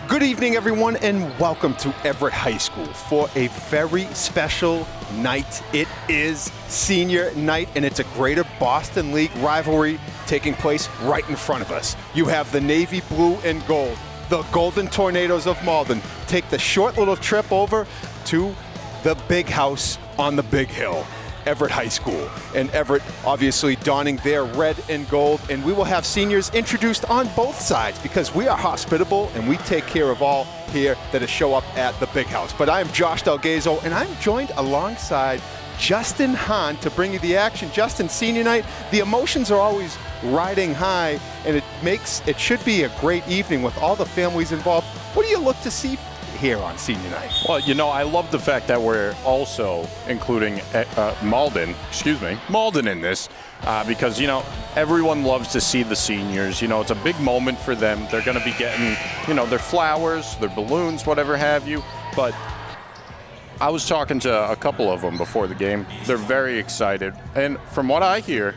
Good evening, everyone, and welcome to Everett High School for a very special night. It is senior night, and it's a Greater Boston League rivalry taking place right in front of us. You have the navy blue and gold, the Golden Tornadoes of Malden, take the short little trip over to the big house on the big hill, Everett High School. And Everett obviously donning their red and gold, and we will have seniors introduced on both sides because we are hospitable and we take care of all here that show up at the big house. But I am Josh Delgazo, and I'm joined alongside Justin Hahn to bring you the action. Justin, senior night, the emotions are always riding high, and it should be a great evening with all the families involved. What do you look to see here on senior night? Well, you know, I love the fact that we're also including Malden in this because, you know, everyone loves to see the seniors. You know, it's a big moment for them. They're going to be getting, you know, their flowers, their balloons, whatever have you. But I was talking to a couple of them before the game. They're very excited. And from what I hear,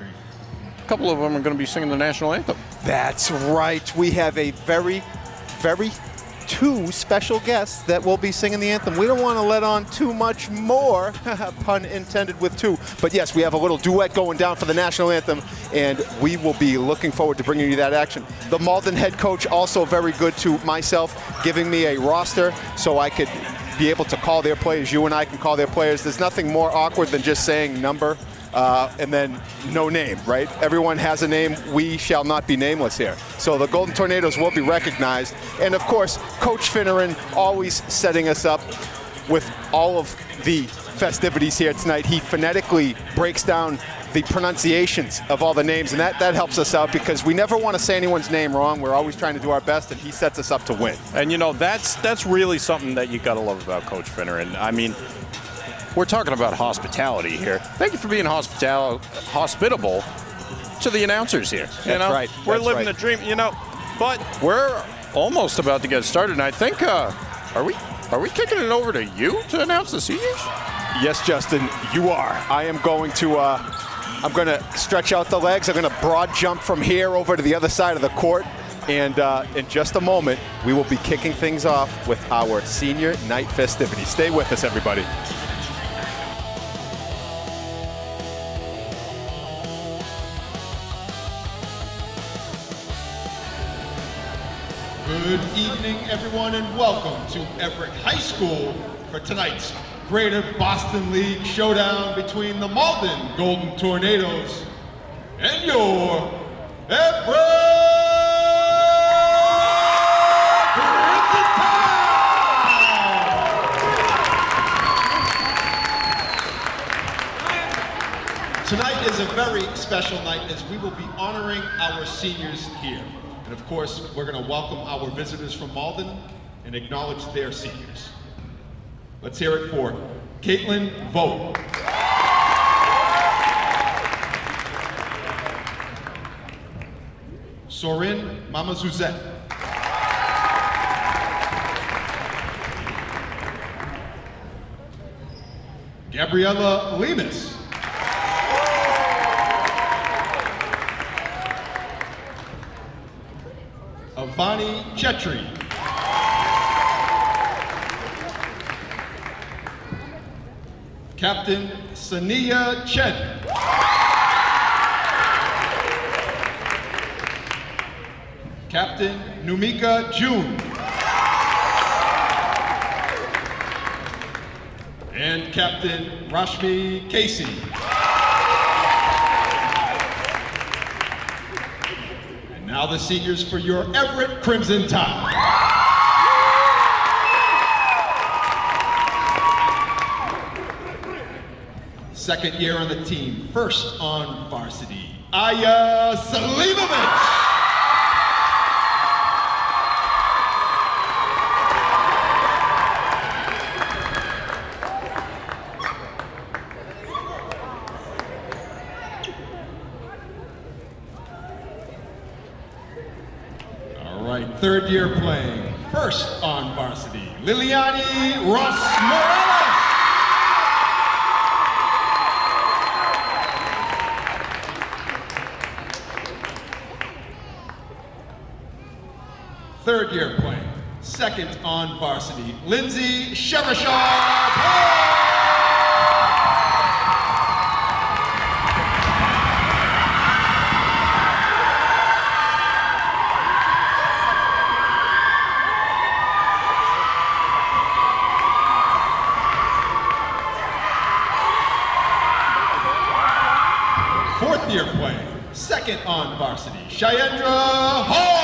a couple of them are going to be singing the national anthem. That's right. We have a very two special guests that will be singing the anthem. We don't want to let on too much more, pun intended with two. But yes, we have a little duet going down for the national anthem, and we will be looking forward to bringing you that action. The Malden head coach also very good to myself, giving me a roster so I could be able to call their players. You and I can call their players. There's nothing more awkward than just saying number and then no name, right? Everyone has a name. We shall not be nameless here. So the Golden Tornadoes will be recognized. And of course, Coach Finneran always setting us up with all of the festivities here tonight. He phonetically breaks down the pronunciations of all the names, and that helps us out because we never want to say anyone's name wrong. We're always trying to do our best, and he sets us up to win. And you know, that's really something that you got to love about Coach Finneran. I mean, we're talking about hospitality here. Thank you for being hospitable to the announcers here. That's right. We're living the dream, you know. But we're almost about to get started, and I think, are we kicking it over to you to announce the seniors? Yes, Justin, you are. I am going to, I'm going to stretch out the legs. I'm going to broad jump from here over to the other side of the court. And in just a moment, we will be kicking things off with our senior night festivities. Stay with us, everybody. Good evening, everyone, and welcome to Everett High School for tonight's Greater Boston League showdown between the Malden Golden Tornadoes and your Everett Crimson Tide! Tonight is a very special night as we will be honoring our seniors here. And of course, we're going to welcome our visitors from Malden and acknowledge their seniors. Let's hear it for Caitlin Vogt. Sorin Mamazuzet. Gabriella Lemus. Avani Chetri. Captain Sania Chen. Captain Numika June. And Captain Rashmi Casey. Now the seniors for your Everett Crimson Tide. Second year on the team, first on varsity, Aya Salimovich. Third year playing, first on varsity, Liliani Ross Morales. Third year playing, second on varsity, Lindsay Sherishaw. Fourth year playing, second on varsity, Shayendra Hall.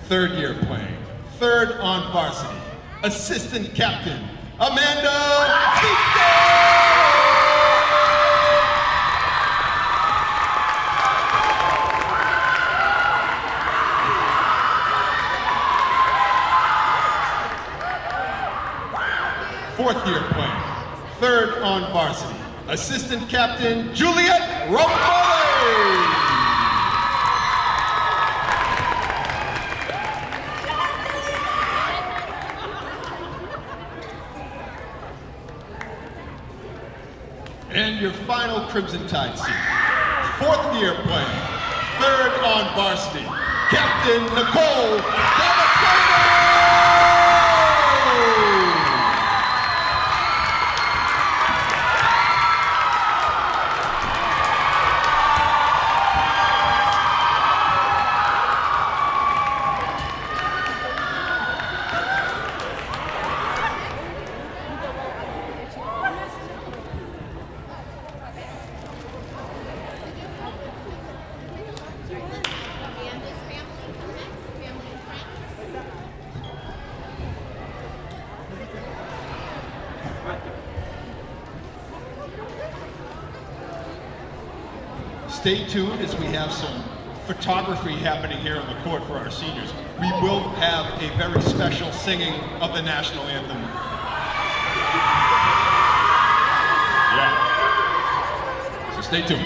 Third year playing, third on varsity, assistant captain, Amanda Vito. Fourth year playing, third on varsity, assistant captain, Juliet Rompoli. And your final Crimson Tide senior, fourth year playing, third on varsity, Captain Nicole Damasceno. Stay tuned as we have some photography happening here on the court for our seniors. We will have a very special singing of the national anthem. Yeah. So stay tuned.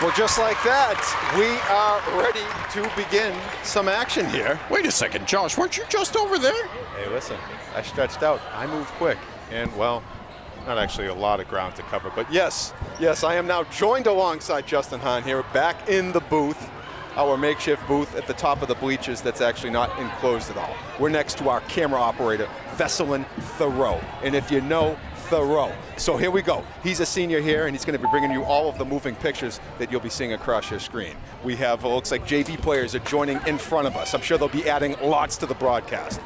Well, just like that, we are ready to begin some action here. Wait a second, Josh, weren't you just over there? Hey, listen, I stretched out. I moved quick. And, well, not actually a lot of ground to cover. But yes, I am now joined alongside Justin Hahn here back in the booth, our makeshift booth at the top of the bleachers that's actually not enclosed at all. We're next to our camera operator, Veselin Thoreau. And if you know Thoreau. So here we go. He's a senior here, and he's going to be bringing you all of the moving pictures that you'll be seeing across your screen. We have, looks like JV players are joining in front of us. I'm sure they'll be adding lots to the broadcast.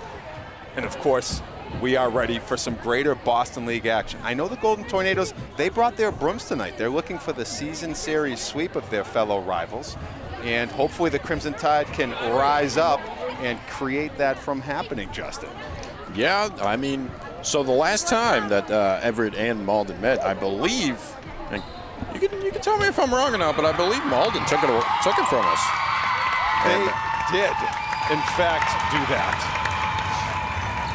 And of course, we are ready for some greater Boston League action. I know the Golden Tornadoes, they brought their brooms tonight. They're looking for the season series sweep of their fellow rivals. And hopefully the Crimson Tide can rise up and create that from happening, Justin. Yeah, I mean, so the last time that Everett and Malden met, I believe, and you can tell me if I'm wrong or not, but I believe Malden took it from us. They did, in fact, do that.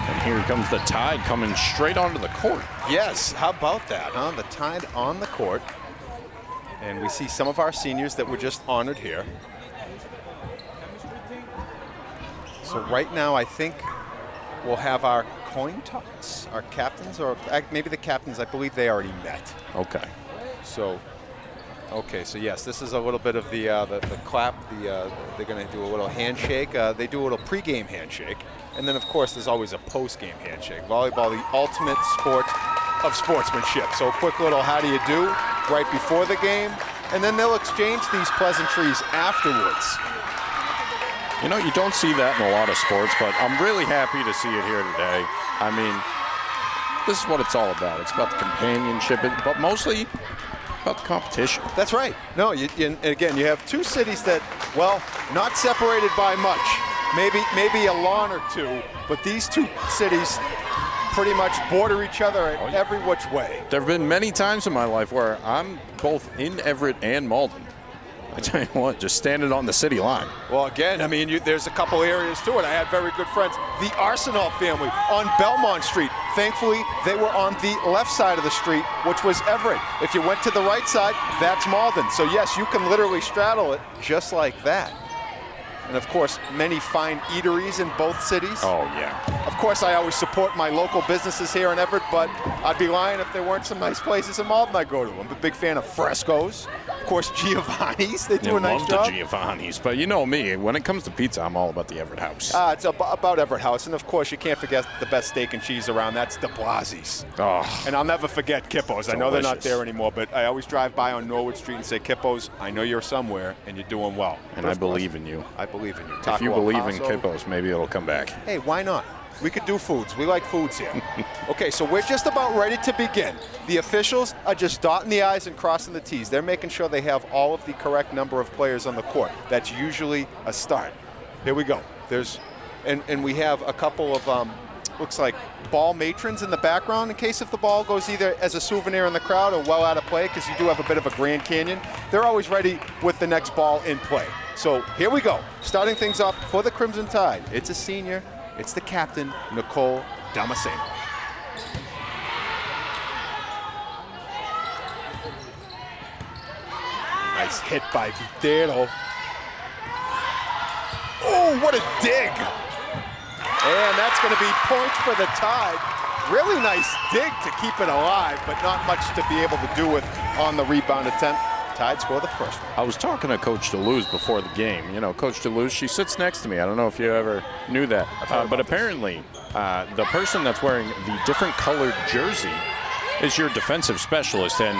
And here comes the Tide coming straight onto the court. Yes, how about that, huh? The Tide on the court. And we see some of our seniors that were just honored here. So right now, I think we'll have our coin toss, our captains, or maybe the captains, I believe they already met. Okay. So, so yes, this is a little bit of the clap. They're going to do a little handshake. They do a little pregame handshake. And then, of course, there's always a post-game handshake. Volleyball, the ultimate sport of sportsmanship. So a quick little how do you do right before the game, and then they'll exchange these pleasantries afterwards. You know, you don't see that in a lot of sports, but I'm really happy to see it here today. I mean, this is what it's all about. It's about the companionship, but mostly about the competition. That's right. No, and again, you have two cities that, well, not separated by much. Maybe a lawn or two, but these two cities pretty much border each other in every which way. There have been many times in my life where I'm both in Everett and Malden. I tell you what, just standing on the city line. Well, again, I mean, there's a couple areas to it. I had very good friends. The Arsenal family on Belmont Street. Thankfully, they were on the left side of the street, which was Everett. If you went to the right side, that's Malden. So yes, you can literally straddle it just like that. And of course, many fine eateries in both cities. Oh, yeah. Of course, I always support my local businesses here in Everett, but I'd be lying if there weren't some nice places in Malden I go to. I'm a big fan of Fresco's. Of course, Giovanni's, they do a nice job. I love the Giovanni's, but you know me, when it comes to pizza, I'm all about the Everett House. It's about Everett House, and of course, you can't forget the best steak and cheese around. That's de Blasi's. Oh, and I'll never forget Kippo's. I know they're not there anymore, but I always drive by on Norwood Street and say, Kippo's, I know you're somewhere, and you're doing well. And I believe in you. I believe in you. If you believe in Kippo's, maybe it'll come back. Hey, why not? We could do foods. We like foods here. Okay, so we're just about ready to begin. The officials are just dotting the I's and crossing the T's. They're making sure they have all of the correct number of players on the court. That's usually a start. Here we go. And we have a couple of, looks like ball matrons in the background in case if the ball goes either as a souvenir in the crowd or well out of play, because you do have a bit of a Grand Canyon. They're always ready with the next ball in play. So here we go. Starting things off for the Crimson Tide. It's a senior. It's the captain, Nicole Damasceno. Nice hit by Viterbo. Oh, what a dig. And that's going to be points for the Tide. Really nice dig to keep it alive, but not much to be able to do with on the rebound attempt. Tide score the first one. I was talking to Coach DeLuz before the game. You know, Coach DeLuz, she sits next to me. I don't know if you ever knew that. But apparently, the person that's wearing the different colored jersey is your defensive specialist. And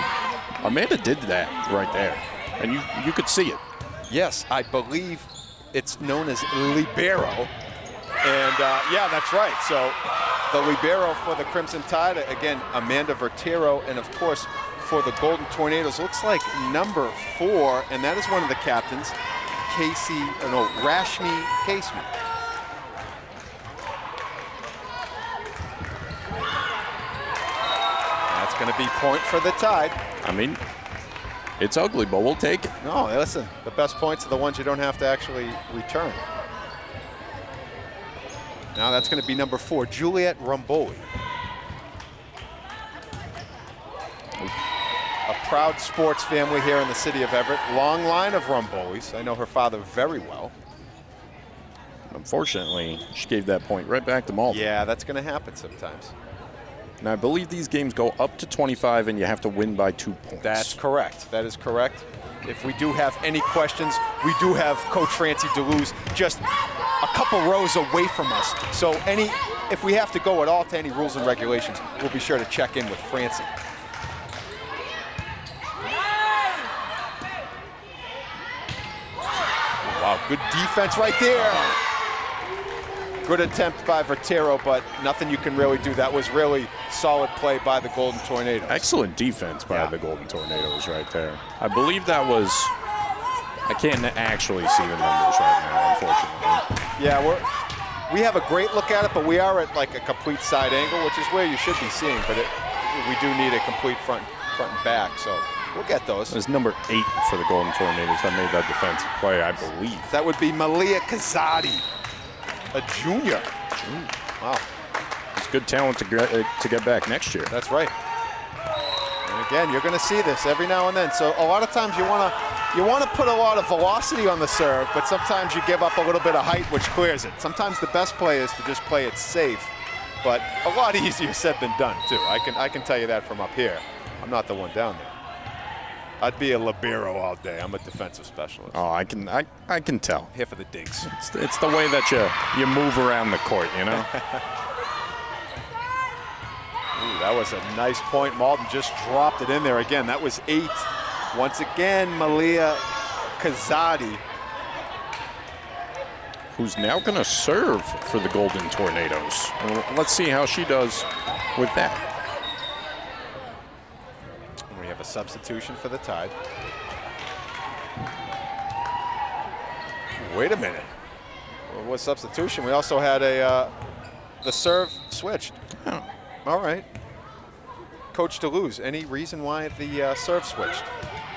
Amanda did that right there. And you could see it. Yes, I believe it's known as libero. And yeah, that's right. So the libero for the Crimson Tide, again, Amanda Vertero, and of course, for the Golden Tornadoes, looks like number 4, and that is one of the captains, Rashmi Casey. That's going to be point for the Tide. I mean, it's ugly, but we'll take it. No, listen, the best points are the ones you don't have to actually return. Now that's going to be number 4, Juliet Romboli. A proud sports family here in the city of Everett. Long line of Rumbolis. I know her father very well. Unfortunately, she gave that point right back to Malden. Yeah, that's going to happen sometimes. And I believe these games go up to 25, and you have to win by 2 points. That's correct. That is correct. If we do have any questions, we do have Coach Francie DeLuz just a couple rows away from us. So if we have to go at all to any rules and regulations, we'll be sure to check in with Francie. Wow, good defense right there. Good attempt by Vertero, but nothing you can really do. That was really solid play by the Golden Tornadoes. Excellent defense by the Golden Tornadoes right there. I believe that was, I can't actually see the numbers right now, unfortunately. Yeah, we have a great look at it, but we are at like a complete side angle, which is where you should be seeing, but we do need a complete front and back, so we'll get those. It was number 8 for the Golden Tornadoes that made that defensive play, I believe. That would be Malia Kazadi, a junior. Wow. It's good talent to get back next year. That's right. And again, you're going to see this every now and then. So a lot of times you want to put a lot of velocity on the serve, but sometimes you give up a little bit of height, which clears it. Sometimes the best play is to just play it safe, but a lot easier said than done too. I can tell you that from up here. I'm not the one down there. I'd be a libero all day. I'm a defensive specialist. Oh, I can tell. Here for the digs. It's the way that you move around the court, you know? Ooh, that was a nice point. Malden just dropped it in there again. That was 8. Once again, Malia Kazadi. Who's now going to serve for the Golden Tornadoes. Well, let's see how she does with that. We have a substitution for the Tide. Wait a minute. Well, what substitution? We also had the serve switched. Oh. All right. Coach DeLuz, any reason why the serve switched?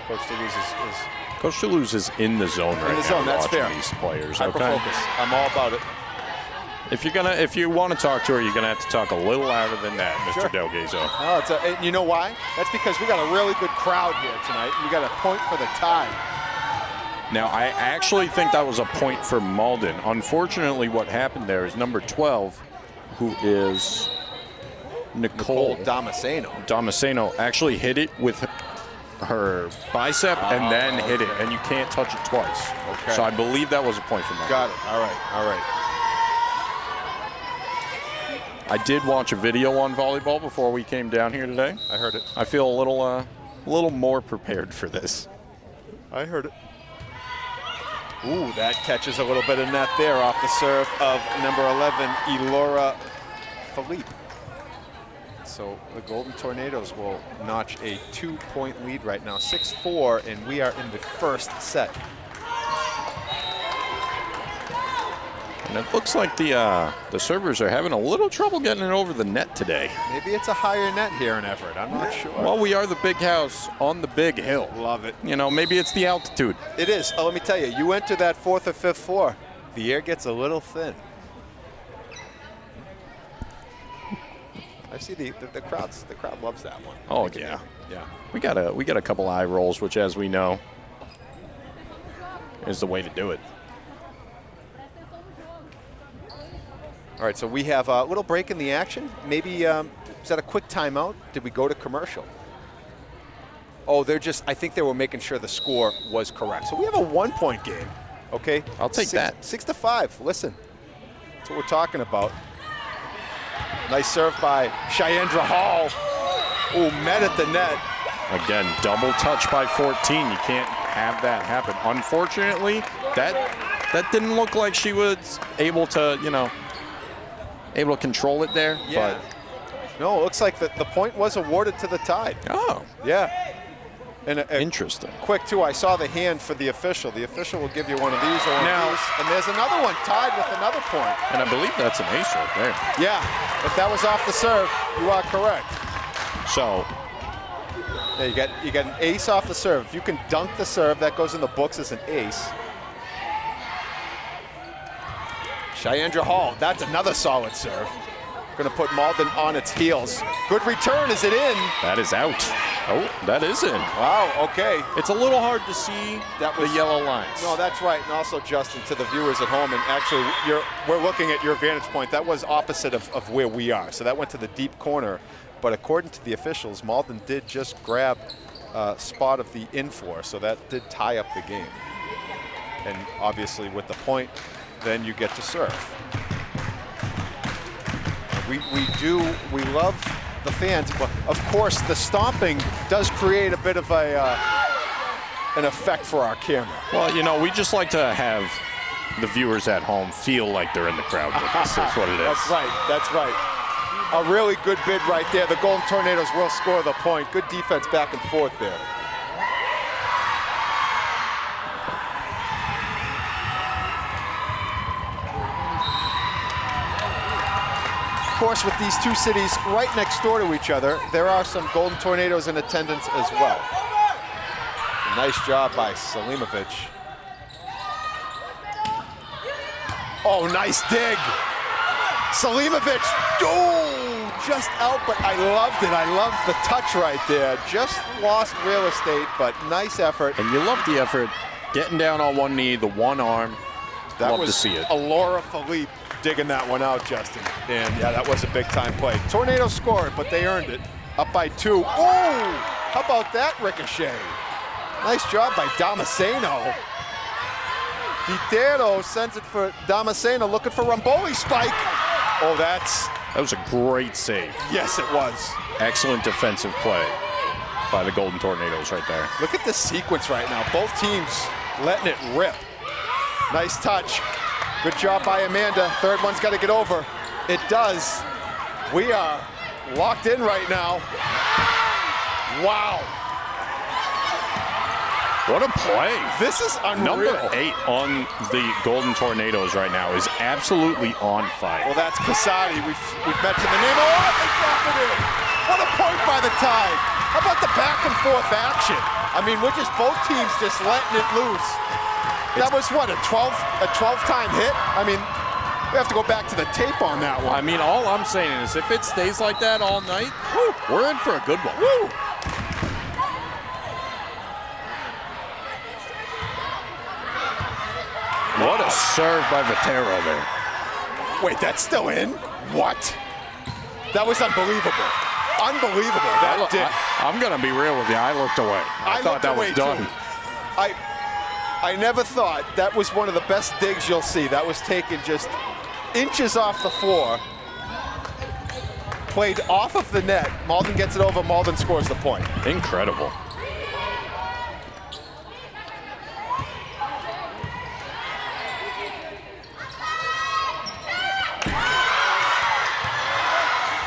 Coach DeLuz is Coach DeLuz is in the zone right now. in the zone, that's watching fair. These players, Hyper-focus. I'm all about it. If you want to talk to her, you're gonna have to talk a little louder than that, Mr. Sure. Delgazo. Oh, you know why? That's because we got a really good crowd here tonight. We got a point for the Tide. Now, I actually think that was a point for Malden. Unfortunately, what happened there is number 12, who is Nicole Damasceno, actually hit it with her bicep and then hit it, and you can't touch it twice. Okay. So I believe that was a point for Malden. Got it. All right. I did watch a video on volleyball before we came down here today. I heard it. I feel a little more prepared for this. I heard it. Ooh, that catches a little bit of net there off the serve of number 11, Elora Philippe. So the Golden Tornadoes will notch a 2-point lead right now, 6-4, and we are in the first set. And it looks like the servers are having a little trouble getting it over the net today. Maybe it's a higher net here in Everett. I'm not sure. Well, we are the big house on the big hill. Love it. You know, maybe it's the altitude. It is. Oh, let me tell you, you enter that 4th or 5th floor, the air gets a little thin. I see the crowd loves that one. Oh yeah. Yeah. We got a couple eye rolls, which, as we know, is the way to do it. All right, so we have a little break in the action. Maybe, is that a quick timeout? Did we go to commercial? Oh, I think they were making sure the score was correct. So we have a 1-point game, okay? I'll take that. 6-5, listen. That's what we're talking about. Nice serve by Cheyendra Hall. Ooh, met at the net. Again, double touch by 14. You can't have that happen. Unfortunately, that didn't look like she was able to, able to control it there. Yeah. But no, it looks like the point was awarded to the Tide. Oh. Yeah. And interesting. Quick, too, I saw the hand for the official. The official will give you one of these or one of these. And there's another one tied with another point. And I believe that's an ace right there. Yeah. If that was off the serve, you are correct. So yeah, you get an ace off the serve. If you can dunk the serve, that goes in the books as an ace. Cheyendra Hall, that's another solid serve. Going to put Malden on its heels. Good return, is it in? that is out. Oh, that is in. Wow, okay. It's a little hard to see the yellow lines. No, that's right. And also, Justin, to the viewers at home, and actually, we're looking at your vantage point. That was opposite of where we are. So that went to the deep corner. But according to the officials, Malden did just grab a spot of the in-floor. So that did tie up the game. And obviously, with the point, then you get to serve. We love the fans, but of course the stomping does create a bit of an effect for our camera. Well, you know, we just like to have the viewers at home feel like they're in the crowd with us. That's what it is. That's right, that's right. A really good bid right there. The Golden Tornadoes will score the point. Good defense back and forth there. Of course, with these two cities right next door to each other, there are some Golden Tornadoes in attendance as well. A nice job by Selimovic. Oh, nice dig. Selimovic, oh, just out, but I loved it. I loved the touch right there. Just lost real estate, but nice effort. And you love the effort, getting down on one knee, the one arm. Love to see it. Laura Philippe digging that one out, Justin. And yeah, that was a big time play. Tornadoes scored, but they earned it. Up by 2. Oh, how about that ricochet? Nice job by Damasceno. Ditero sends it for Damasceno, looking for Ramboli's spike. Oh, that was a great save. Yes, it was. Excellent defensive play by the Golden Tornadoes right there. Look at this sequence right now. Both teams letting it rip. Nice touch. Good job by Amanda. Third one's got to get over. It does. We are locked in right now. Wow. What a play. This is unreal. Number 8 on the Golden Tornadoes right now is absolutely on fire. Well, that's Casati. We've mentioned the name. Oh, they drop it in. What a point by the Tide. How about the back and forth action? I mean, we're just both teams just letting it loose. That was what, a 12-time hit? I mean, we have to go back to the tape on that one. I mean, all I'm saying is if it stays like that all night, woo, we're in for a good one. Woo. What a serve by Vitero there. Wait, that's still in? What? That was unbelievable. Unbelievable. I'm going to be real with you. I looked away. I thought that was done. Too. I never thought that was one of the best digs you'll see. That was taken just inches off the floor. Played off of the net. Malden gets it over. Malden scores the point. Incredible.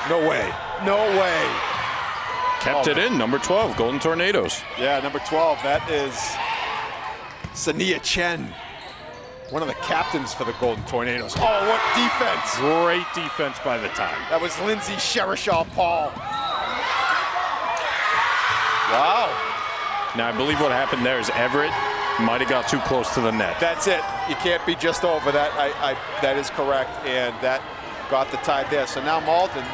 No way. No way. Kept it in, number 12, Golden Tornadoes. Yeah, number 12, that is Sania Chen, one of the captains for the Golden Tornadoes. Oh, what defense. Great defense by the Tide. That was Lindsay Sherishaw-Paul. Wow. Now, I believe what happened there is Everett might have got too close to the net. That's it. You can't be just over that. That is correct, and that got the Tide there. So now Malden,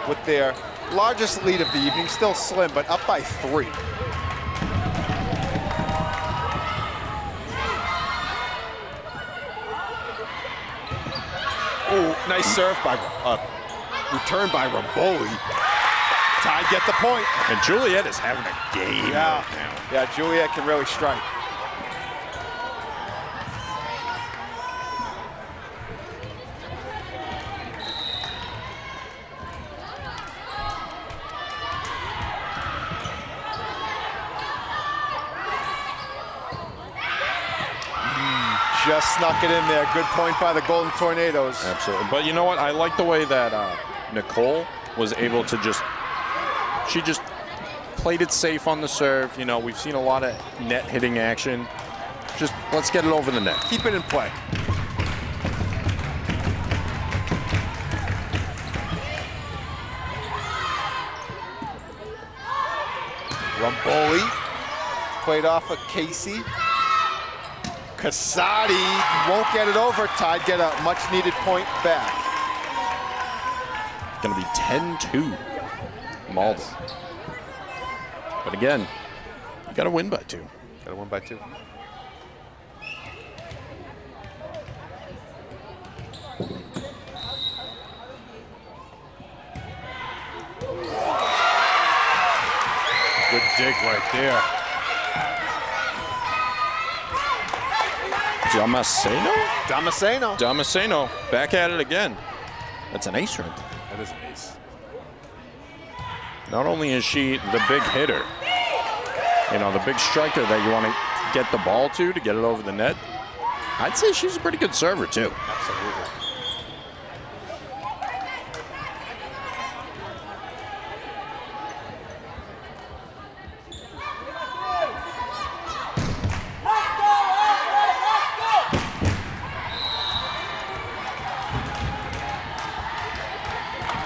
with their largest lead of the evening, still slim, but up by 3. Oh, nice serve by, return by Ramboli. Tide get the point. And Juliet is having a game right now. Yeah, Juliet can really strike. Just snuck it in there. Good point by the Golden Tornadoes. Absolutely. But you know what? I like the way that Nicole was able to she just played it safe on the serve. You know, we've seen a lot of net hitting action. Just let's get it over the net. Keep it in play. Ramboli played off of Casey. Casati won't get it over. Tide get a much-needed point back. Going to be 10-2, Malden. But again, you got to win by 2. Got to win by 2. Good dig right there. Damasceno back at it again. That's an ace right there. That is an ace. Not only is she the big hitter, you know, the big striker that you want to get the ball to get it over the net, I'd say she's a pretty good server too. Absolutely.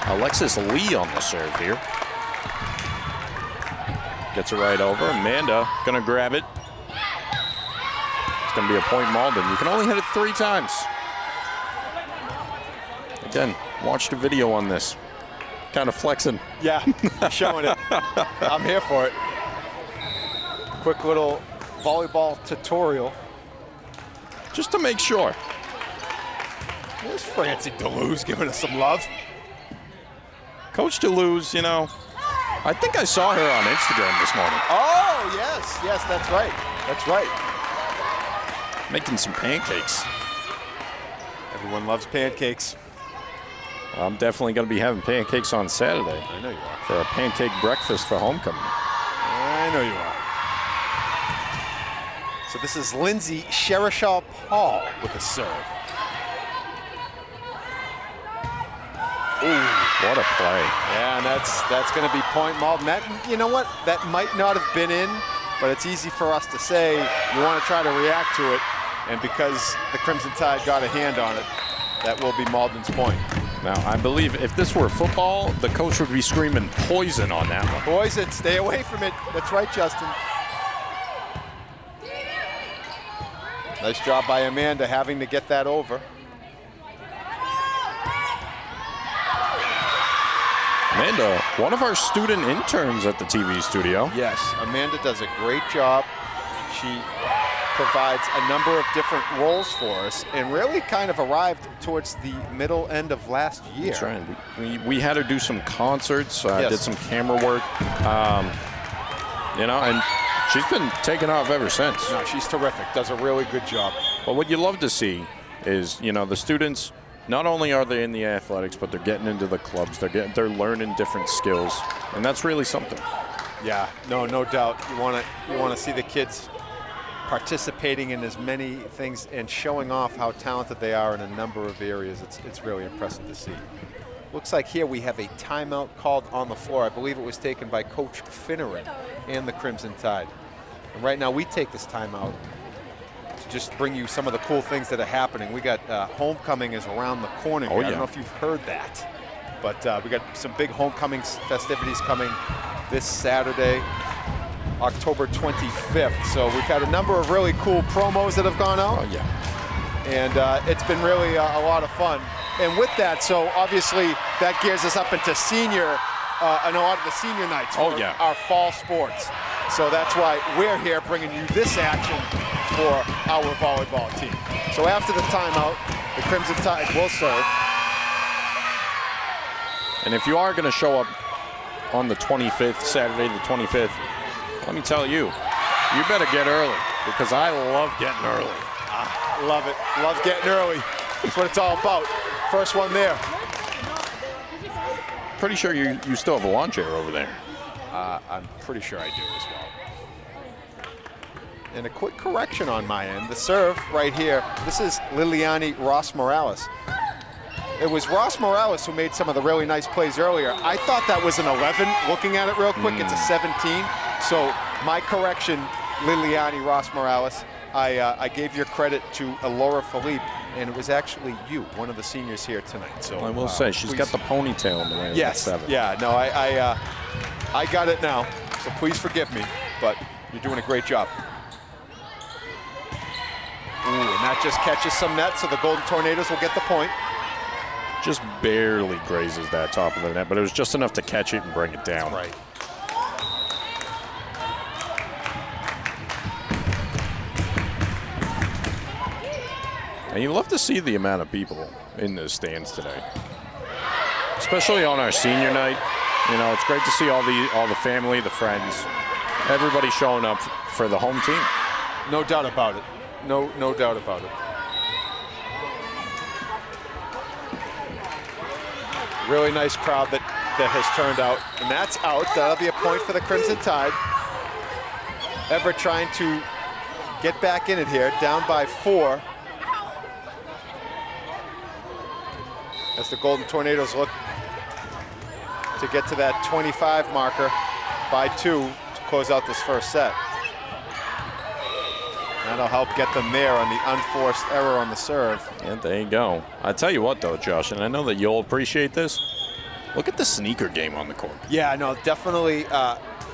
Alexis Lee on the serve here. Gets it right over. Amanda gonna grab it. It's gonna be a point Malden. You can only hit it 3 times. Again, watch the video on this. Kind of flexing. Yeah, showing it. I'm here for it. Quick little volleyball tutorial. Just to make sure. There's Francie Deleuze giving us some love. Coach Deleuze, you know, I think I saw her on Instagram this morning. Oh, yes, that's right. That's right. Making some pancakes. Everyone loves pancakes. I'm definitely going to be having pancakes on Saturday. I know you are. For a pancake breakfast for homecoming. I know you are. So this is Lindsay Sherishaw Paul with a serve. Ooh, what a play. Yeah, and that's going to be point Malden. That, you know what? That might not have been in, but it's easy for us to say you want to try to react to it, and because the Crimson Tide got a hand on it, that will be Malden's point. Now, I believe if this were football, the coach would be screaming poison on that one. Poison, stay away from it. That's right, Justin. Nice job by Amanda having to get that over. Amanda, one of our student interns at the TV studio. Yes, Amanda does a great job. She provides a number of different roles for us and really kind of arrived towards the middle end of last year. That's right. We had her do some concerts, Yes. did some camera work, you know, and she's been taking off ever since. No, she's terrific, does a really good job. But what you love to see is, you know, the students, not only are they in the athletics, but they're getting into the clubs. They're learning different skills, and that's really something. Yeah, no doubt. You want to see the kids participating in as many things and showing off how talented they are in a number of areas. It's really impressive to see. Looks like here we have a timeout called on the floor. I believe it was taken by Coach Finneran and the Crimson Tide. And right now we take this timeout to just bring you some of the cool things that are happening. We got homecoming is around the corner. Oh, I don't know if you've heard that, but we got some big homecoming festivities coming this Saturday, October 25th. So we've had a number of really cool promos that have gone out. Oh, yeah. And it's been really a lot of fun. And with that, so obviously that gears us up into senior, and a lot of the senior nights for our fall sports. So that's why we're here bringing you this action for our volleyball team. So after the timeout, the Crimson Tide will serve. And if you are going to show up on the 25th, Saturday the 25th, let me tell you, you better get early, because I love getting early. Love it. Love getting early. That's what it's all about. First one there. Pretty sure you still have a lawn chair over there. I'm pretty sure I do as well. And a quick correction on my end. The serve right here, this is Liliani Ross Morales. It was Ross Morales who made some of the really nice plays earlier. I thought that was an 11. Looking at it real quick, it's a 17. So my correction, Liliani Ross Morales. I gave your credit to Laura Philippe, and it was actually you, one of the seniors here tonight. So I will say, she's got the ponytail in the way. Yes, yeah, no, I got it now, so please forgive me, but you're doing a great job. Ooh, and that just catches some net, so the Golden Tornadoes will get the point. Just barely grazes that top of the net, but it was just enough to catch it and bring it down. Right. And you love to see the amount of people in the stands today, especially on our senior night. You know, it's great to see all the family, the friends, everybody showing up for the home team. No doubt about it. No doubt about it. Really nice crowd that has turned out, and that's out. That'll be a point for the Crimson Tide. Everett trying to get back in it here, down by 4. As the Golden Tornadoes look to get to that 25 marker by 2 to close out this first set. That'll help get them there on the unforced error on the serve. Yeah, there you go. I tell you what, though, Josh, and I know that you'll appreciate this. Look at the sneaker game on the court. Yeah, no, definitely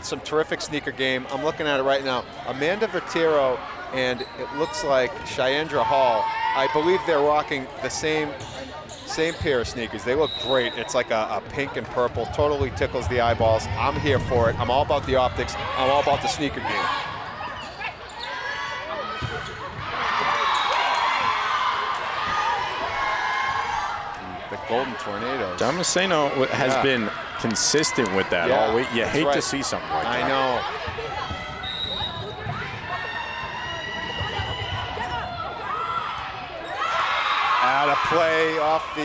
some terrific sneaker game. I'm looking at it right now. Amanda Vertero and it looks like Cheandra Hall. I believe they're rocking the same pair of sneakers. They look great. It's like a pink and purple. Totally tickles the eyeballs. I'm here for it. I'm all about the optics. I'm all about the sneaker game. The Golden Tornadoes. Damasceno has been consistent with that all week. You hate to see something like that. I know. Out of play off the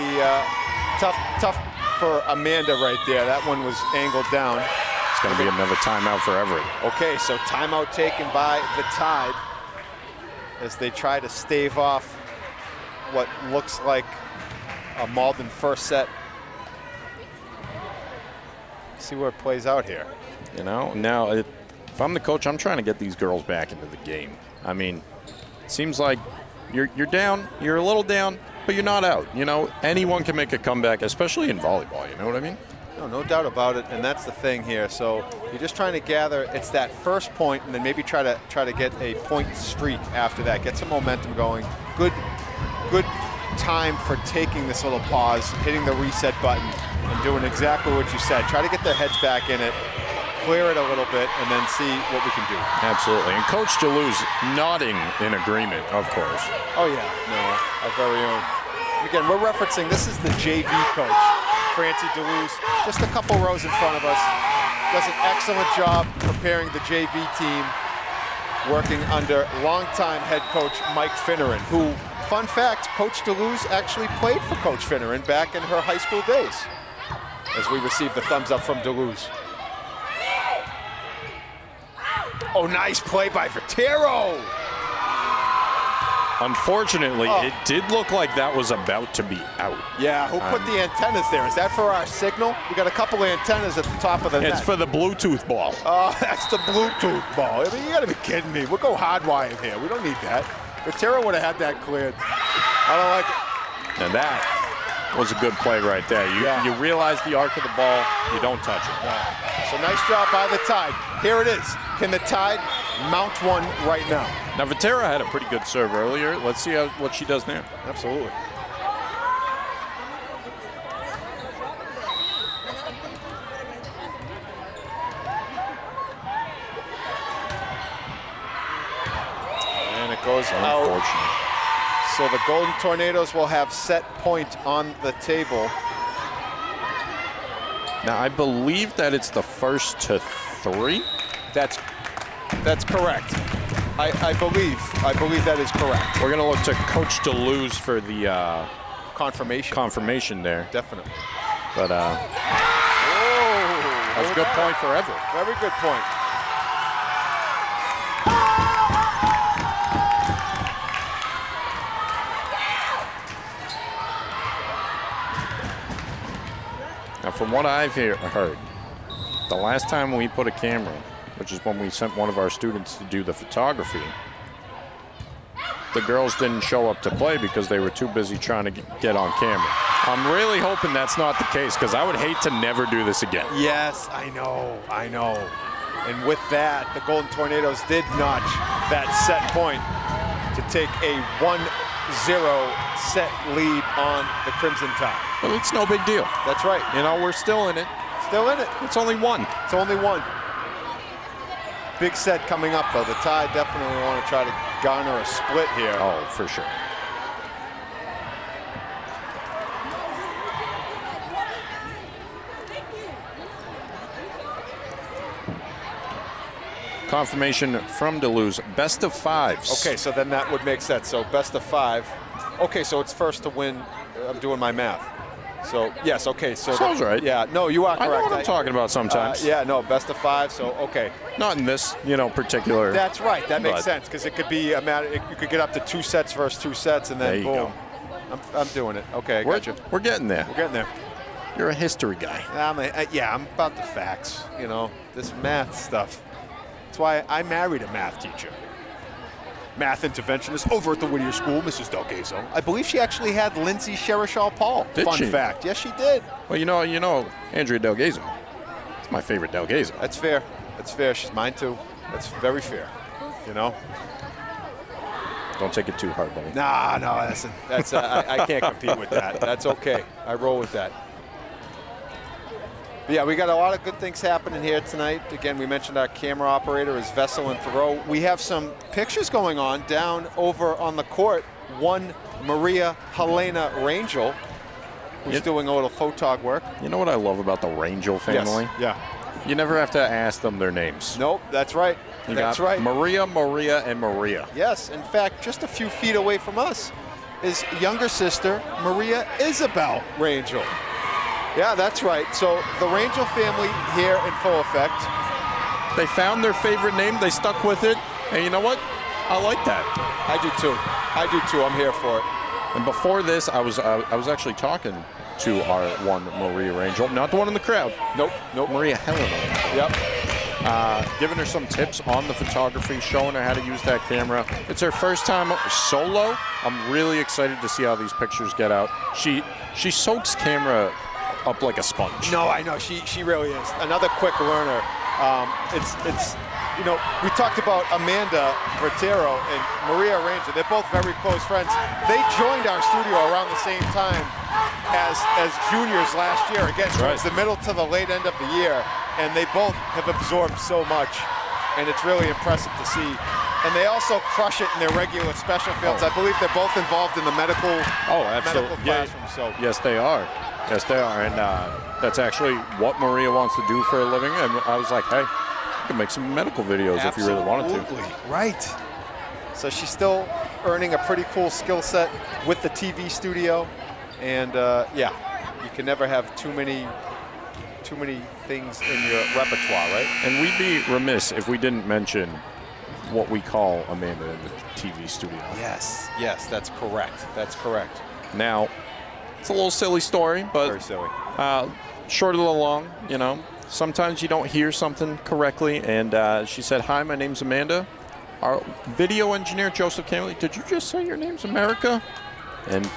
tough for Amanda right there. That one was angled down. It's going to be another timeout for Everett. Okay, so timeout taken by the Tide as they try to stave off what looks like a Malden first set. See where it plays out here. You know, now if I'm the coach, I'm trying to get these girls back into the game. I mean, it seems like you're down, you're a little down, but you're not out. You know, anyone can make a comeback, especially in volleyball. You know what I mean? No doubt about it, and that's the thing here. So you're just trying to gather. It's that first point, and then maybe try to get a point streak after that. Get some momentum going. Good time for taking this little pause, hitting the reset button, and doing exactly what you said. Try to get their heads back in it, clear it a little bit, and then see what we can do. Absolutely. And Coach DeLue's nodding in agreement, of course. Oh yeah, no, our very own. Again, we're referencing, this is the JV coach, Francie DeLue's, just a couple rows in front of us. Does an excellent job preparing the JV team, working under longtime head coach Mike Finneran, who, fun fact, Coach DeLue's actually played for Coach Finneran back in her high school days, as we receive the thumbs up from DeLue's. Oh, nice play by Vertero. Unfortunately, it did look like that was about to be out. Yeah, who put the antennas there? Is that for our signal? We got a couple of antennas at the top of the net. It's for the Bluetooth ball. Oh, that's the Bluetooth ball. I mean, you gotta be kidding me. We'll go hardwired here. We don't need that. Vertero would have had that cleared. I don't like it. And that was a good play right there. You realize the arc of the ball, you don't touch it. Yeah. So nice job by the Tide. Here it is. Can the Tide mount one right now? Now, Vertero had a pretty good serve earlier. Let's see what she does now. Absolutely. And it goes out. So the Golden Tornadoes will have set point on the table. Now, I believe that it's the first to 3. That's correct. I believe that is correct. We're gonna look to Coach DeLue's for the confirmation there. Definitely. But that was a good point for Everett. Very good point. Now, from what I've heard, the last time we put a camera, which is when we sent one of our students to do the photography, the girls didn't show up to play because they were too busy trying to get on camera. I'm really hoping that's not the case, because I would hate to never do this again. Yes, I know. And with that, the Golden Tornadoes did notch that set point to take a 1-0 set lead on the Crimson Tide. Well, it's no big deal. That's right. You know, we're still in it. Still in it. It's only one. It's only one. Big set coming up, though. The Tide definitely want to try to garner a split here. Oh, for sure. Confirmation from Deleuze, best of 5s. Okay, so then that would make sense. So best of 5. Okay, so it's first to win. I'm doing my math. So, yes, okay. So Sounds right. Yeah, no, you are correct. I know what I'm talking about sometimes. Yeah, no, best of 5, so okay. Not in this, particular. That's right. That makes but sense because it could be a matter. You could get up to 2 sets versus 2 sets, and then There you boom. go. I'm doing it. Okay, I got you. We're getting there. We're getting there. You're a history guy. I'm about the facts. This math stuff. That's why I married a math teacher. Math interventionist over at the Whittier School, Mrs. Delgazo. I believe she actually had Lindsay Sherishal Paul. Did Fun she? fact. Yes, she did. Well, Andrea Delgazo. It's my favorite Delgazo. That's fair. That's fair. She's mine too. That's very fair. Don't take it too hard, buddy. Nah, no, that's I can't compete with that. That's okay. I roll with that. But yeah, we got a lot of good things happening here tonight. Again, we mentioned our camera operator is Vessel and Thoreau. We have some pictures going on down over on the court. One Maria Helena Rangel, who's doing a little photog work. You know what I love about the Rangel family? Yes. Yeah. You never have to ask them their names. Nope, that's right. You That's got right. Maria, and Maria. Yes, in fact, just a few feet away from us is younger sister Maria Isabel Rangel. Yeah, that's right. So the Rangel family here in full effect. They found their favorite name. They stuck with it. And you know what? I like that. I do too. I'm here for it. And before this, I was actually talking to our one Maria Rangel, not the one in the crowd. Nope. Maria Helena Rangel. Yep. Giving her some tips on the photography, showing her how to use that camera. It's her first time solo. I'm really excited to see how these pictures get out. She soaks camera up like a sponge. No, I know. She really is. Another quick learner. It's we talked about Amanda Vertero and Maria Rangel. They're both very close friends. They joined our studio around the same time as juniors last year. Again, towards the middle to the late end of the year. And they both have absorbed so much. And it's really impressive to see. And they also crush it in their regular special fields. I believe they're both involved in the medical classroom. So yes, they are. Yes, they are. And that's actually what Maria wants to do for a living. And I was like, hey, you can make some medical videos if you really wanted to. Right. So she's still earning a pretty cool skill set with the TV studio. And you can never have too many things in your repertoire, right? And we'd be remiss if we didn't mention what we call Amanda in the TV studio. Yes, that's correct. That's correct. Now, it's a little silly story, but very silly. Short of the long, sometimes you don't hear something correctly. And she said, "Hi, my name's Amanda." Our video engineer, Joseph Campbell, did you just say your name's America? And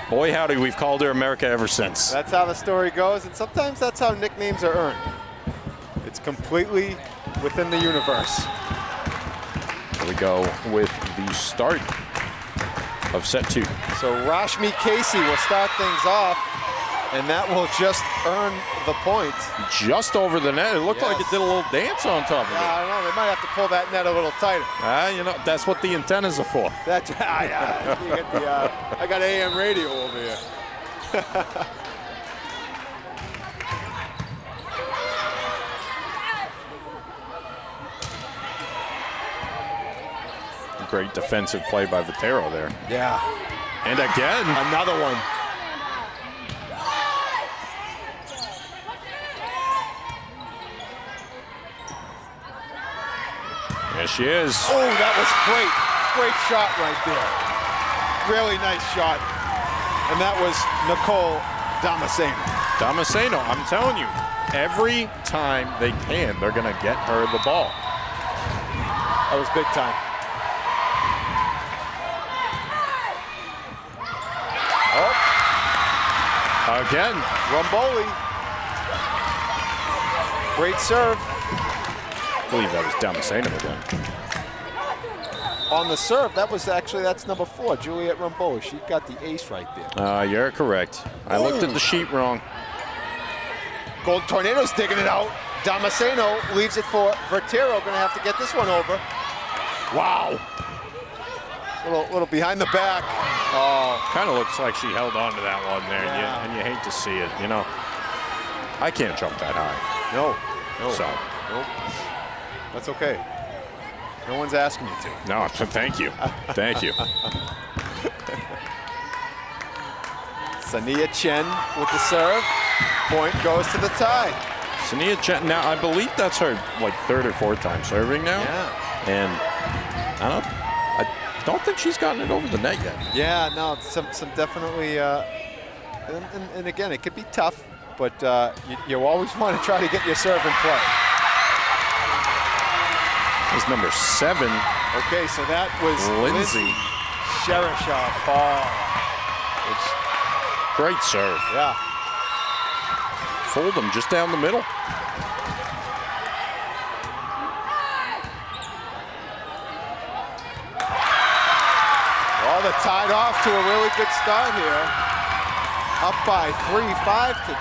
boy, howdy, we've called her America ever since. That's how the story goes, and sometimes that's how nicknames are earned. It's completely within the universe. Here we go with the start of set 2. So Rashmi Casey will start things off, and that will just earn the point. Just over the net. It looked like it did a little dance on top of it. I don't know. They might have to pull that net a little tighter. That's what the antennas are for. That's you get I got AM radio over here. Great defensive play by Vertero there. Yeah. And again. Another one. There she is. Oh, that was great. Great shot right there. Really nice shot. And that was Nicole Damasceno. Damasceno, I'm telling you, every time they can, they're going to get her the ball. That was big time. Again. Rumboli. Great serve. I believe that was Damasceno again. On the serve, that's number 4, Juliet Rumboli. She got the ace right there. You're correct. I looked at the sheet wrong. Golden Tornado's digging it out. Damasceno leaves it for Vertero. Going to have to get this one over. Wow. Little behind the back. Oh, kind of looks like she held on to that one there, and you hate to see it. I can't jump that high. No. So. Nope. That's okay. No one's asking you to. No, thank you. Thank you. Sania Chen with the serve. Point goes to the tie. Sania Chen, now I believe that's her like 3rd or 4th time serving now. Yeah. And I don't think she's gotten it over the net yet. Yeah, no, some definitely, and again, it could be tough, but you always want to try to get your serve in play. That's number 7. Okay, so that was Lindsay Sherishaw Paul. Great serve. Yeah. Fold them just down the middle. Well, they're tied off to a really good start here. Up by 3, 5-2.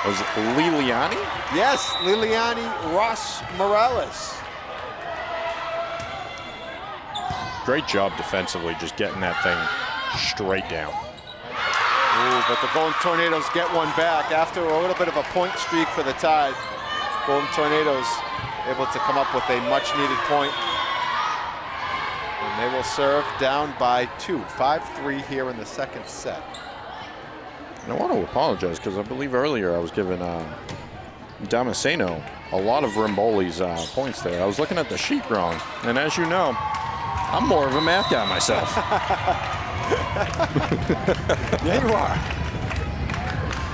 Was it Liliani? Yes, Liliani Ross Morales. Great job defensively, just getting that thing straight down. Ooh, but the Golden Tornadoes get one back after a little bit of a point streak for the Tide. Golden Tornadoes able to come up with a much-needed point. And they will serve down by 2. 5-3 here in the second set. And I want to apologize because I believe earlier I was giving Damasceno a lot of Rimboli's points there. I was looking at the sheet wrong, and as you know, I'm more of a math guy myself. Yeah, you are.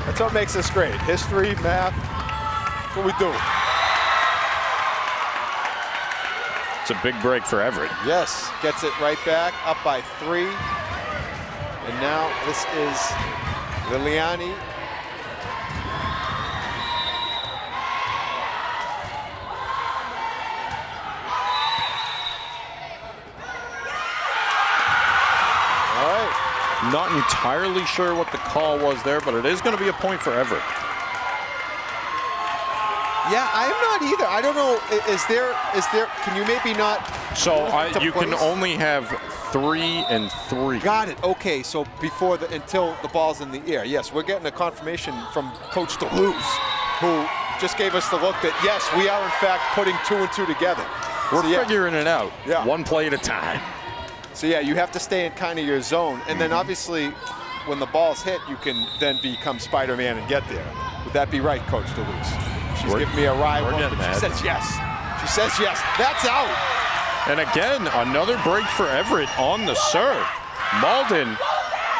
That's what makes us great. History, math, that's what we do. It's a big break for Everett. Yes, gets it right back, up by 3. And now this is Liliani. Not entirely sure what the call was there, but it is going to be a point for Everett. Yeah, I'm not either. I don't know. Is there? Can you maybe not? So you can only have 3 and 3. Got it. Okay. So until the ball's in the air. Yes, we're getting a confirmation from Coach DeLuz, who just gave us the look that yes, we are in fact putting 2 and 2 together. We're figuring it out. Yeah. One play at a time. So yeah, you have to stay in kind of your zone, and then obviously, when the ball's hit, you can then become Spider-Man and get there. Would that be right, Coach DeLuz? She's giving me a ride. She says yes. She says yes. That's out. And again, another break for Everett on the serve. Malden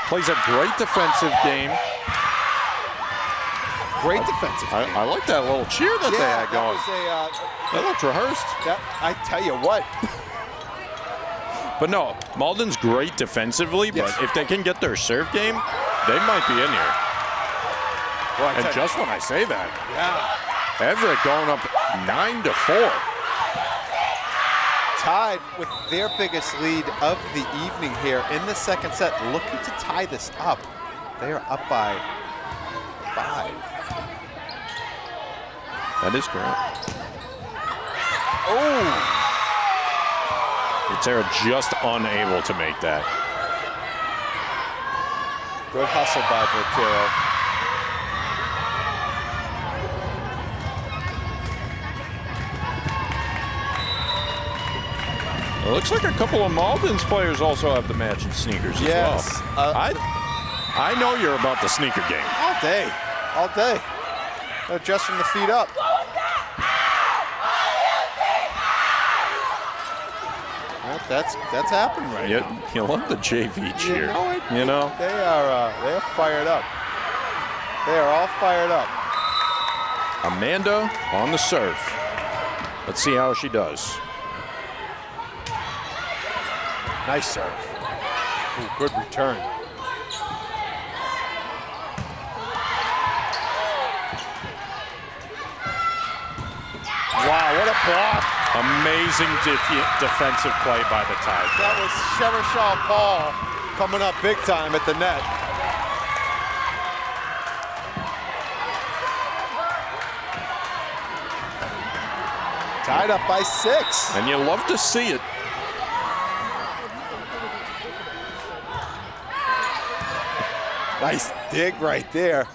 plays a great defensive game. Great defensive game. I like that little cheer that they had going. That looked rehearsed. I tell you what. But no, Malden's great defensively, but if they can get their serve game, they might be in here. Well, and just when I say that, Everett going up 9-4. Tied with their biggest lead of the evening here in the second set, looking to tie this up. They are up by 5. That is correct. Oh! They're just unable to make that. Good hustle by Vertero. It looks like a couple of Malden's players also have the matching sneakers as well. I know you're about the sneaker game. All day. All day. Just from the feet up. That's happening right now. You love the JV cheer. You know? They're fired up. They are all fired up. Amanda on the serve. Let's see how she does. Nice serve. Ooh, good return. Wow, what a block. Amazing defensive play by the Tide. That was Sherishaw Paul coming up big time at the net. Tied up by 6. And you love to see it. Nice dig right there.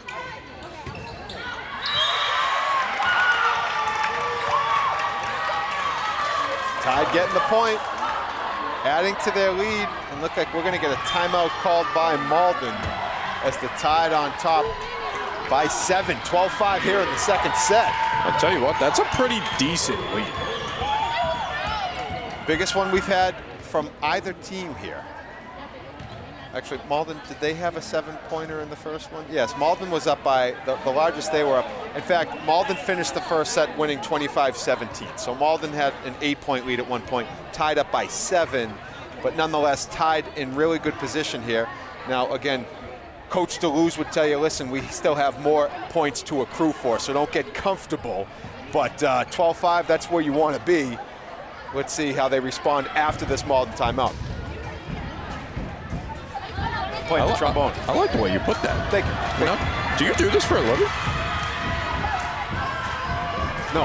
Tide getting the point, adding to their lead, and look like we're going to get a timeout called by Malden as the Tide on top by 7, 12-5 here in the second set. I'll tell you what, that's a pretty decent lead. Biggest one we've had from either team here. Actually, Malden, did they have a 7-pointer in the first one? Yes, Malden was up by, the largest they were up. In fact, Malden finished the first set winning 25-17. So Malden had an 8-point lead at one point, tied up by 7, but nonetheless tied in really good position here. Now, again, Coach DeLuz would tell you, listen, we still have more points to accrue for, so don't get comfortable. But 12-5, that's where you want to be. Let's see how they respond after this Malden timeout. Playing the trombone. I like the way you put that. Thank you. Do you do this for a living? No.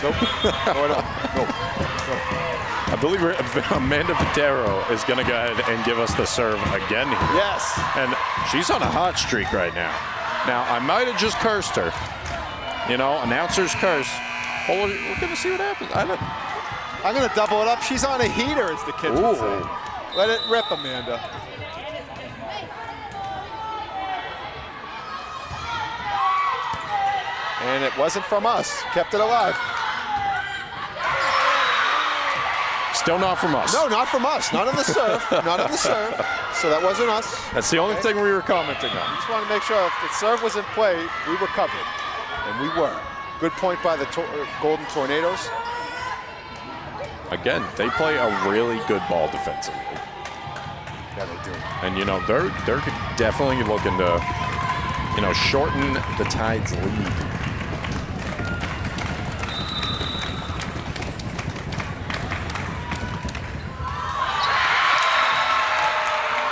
Nope. No, I don't. No. I believe Amanda Patero is going to go ahead and give us the serve again here. Yes. And she's on a hot streak right now. Now, I might have just cursed her. You know, announcer's curse. Well, we're going to see what happens. I'm going to double it up. She's on a heater, as the kids would say. Let it rip, Amanda. And it wasn't from us. Kept it alive. Still not from us. No, not from us. Not on the serve. Not on the serve. So that wasn't us. That's the only thing we were commenting on. Just want to make sure if the serve was in play, we were covered. And we were. Good point by the Golden Tornadoes. Again, they play a really good ball defensively. Yeah, they do. And, you know, they're definitely looking to, you know, shorten the Tide's lead.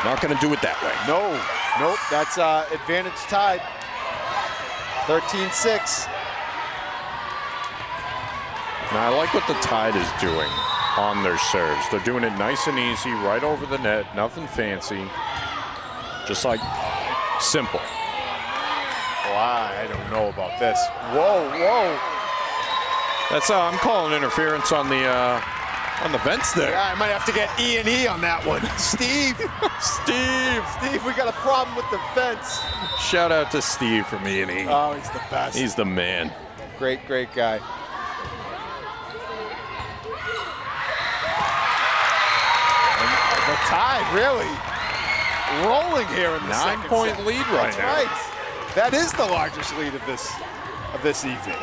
Not going to do it that way. No, nope, that's advantage Tide. 13-6. Now, I like what the Tide is doing on their serves. They're doing it nice and easy, right over the net, nothing fancy. Just like simple. Well, I don't know about this. Whoa, whoa. That's I'm calling interference on the vents there. Yeah, I might have to get E&E on that one. Steve. Steve, we got a problem with the fence. Shout out to Steve from E&E. Oh, he's the best. He's the man. Great guy. And the Tide really rolling here in the second 9-point set. lead right now. That's right. That is the largest lead of this evening.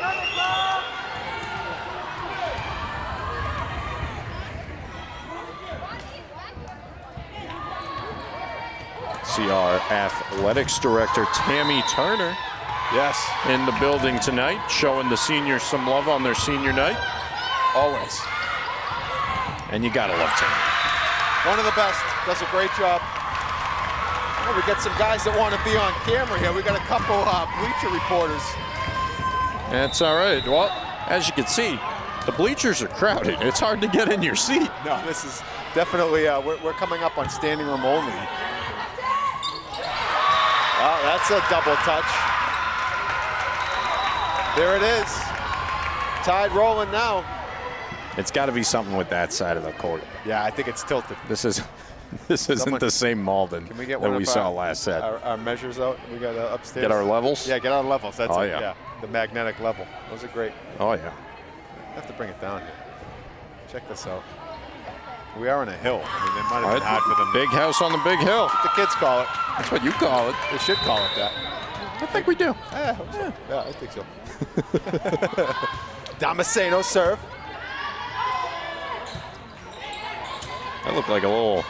See our athletics director, Tammy Turner, Yes. in the building tonight, showing the seniors some love on their senior night. Always. And you gotta love Tammy. One of the best. Does a great job. Oh, we got some guys that want to be on camera here. We got a couple bleacher reporters. That's all right. Well, as you can see, the bleachers are crowded. It's hard to get in your seat. No, this is definitely, we're coming up on standing room only. Oh, that's a double touch. There it is. Tide rolling now. It's got to be something with that side of the court. Yeah, I think it's tilted. This isn't the same Malden Can we get that one we of saw last set. our measures out? We got upstairs. Get our levels? Yeah, get our levels. That's Oh, it. yeah. The magnetic level. Those are great. Oh, yeah. I have to bring it down here. Check this out. We are on a hill. I mean, it might have been hard for them. Big house on the big hill. The kids call it. That's what you call it. They should call it that. I think we do. Yeah, I think so. Damasceno serve. That looked like a little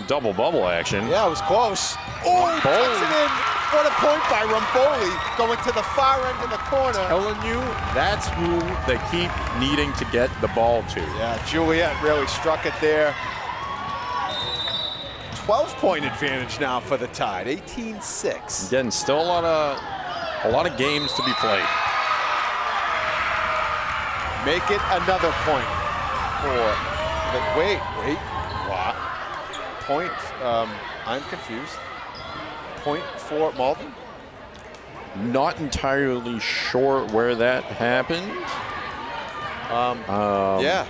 double bubble action. Yeah, it was close. Oh, he puts it in. What a point by Romboli, going to the far end of the corner. Telling you, that's who they keep needing to get the ball to. Yeah, Juliet really struck it there. 12-point advantage now for the Tide, 18-6. Again, still a lot of games to be played. Make it another point for the, wait, what? Point, I'm confused. Point for Malden? Not entirely sure where that happened. Yeah.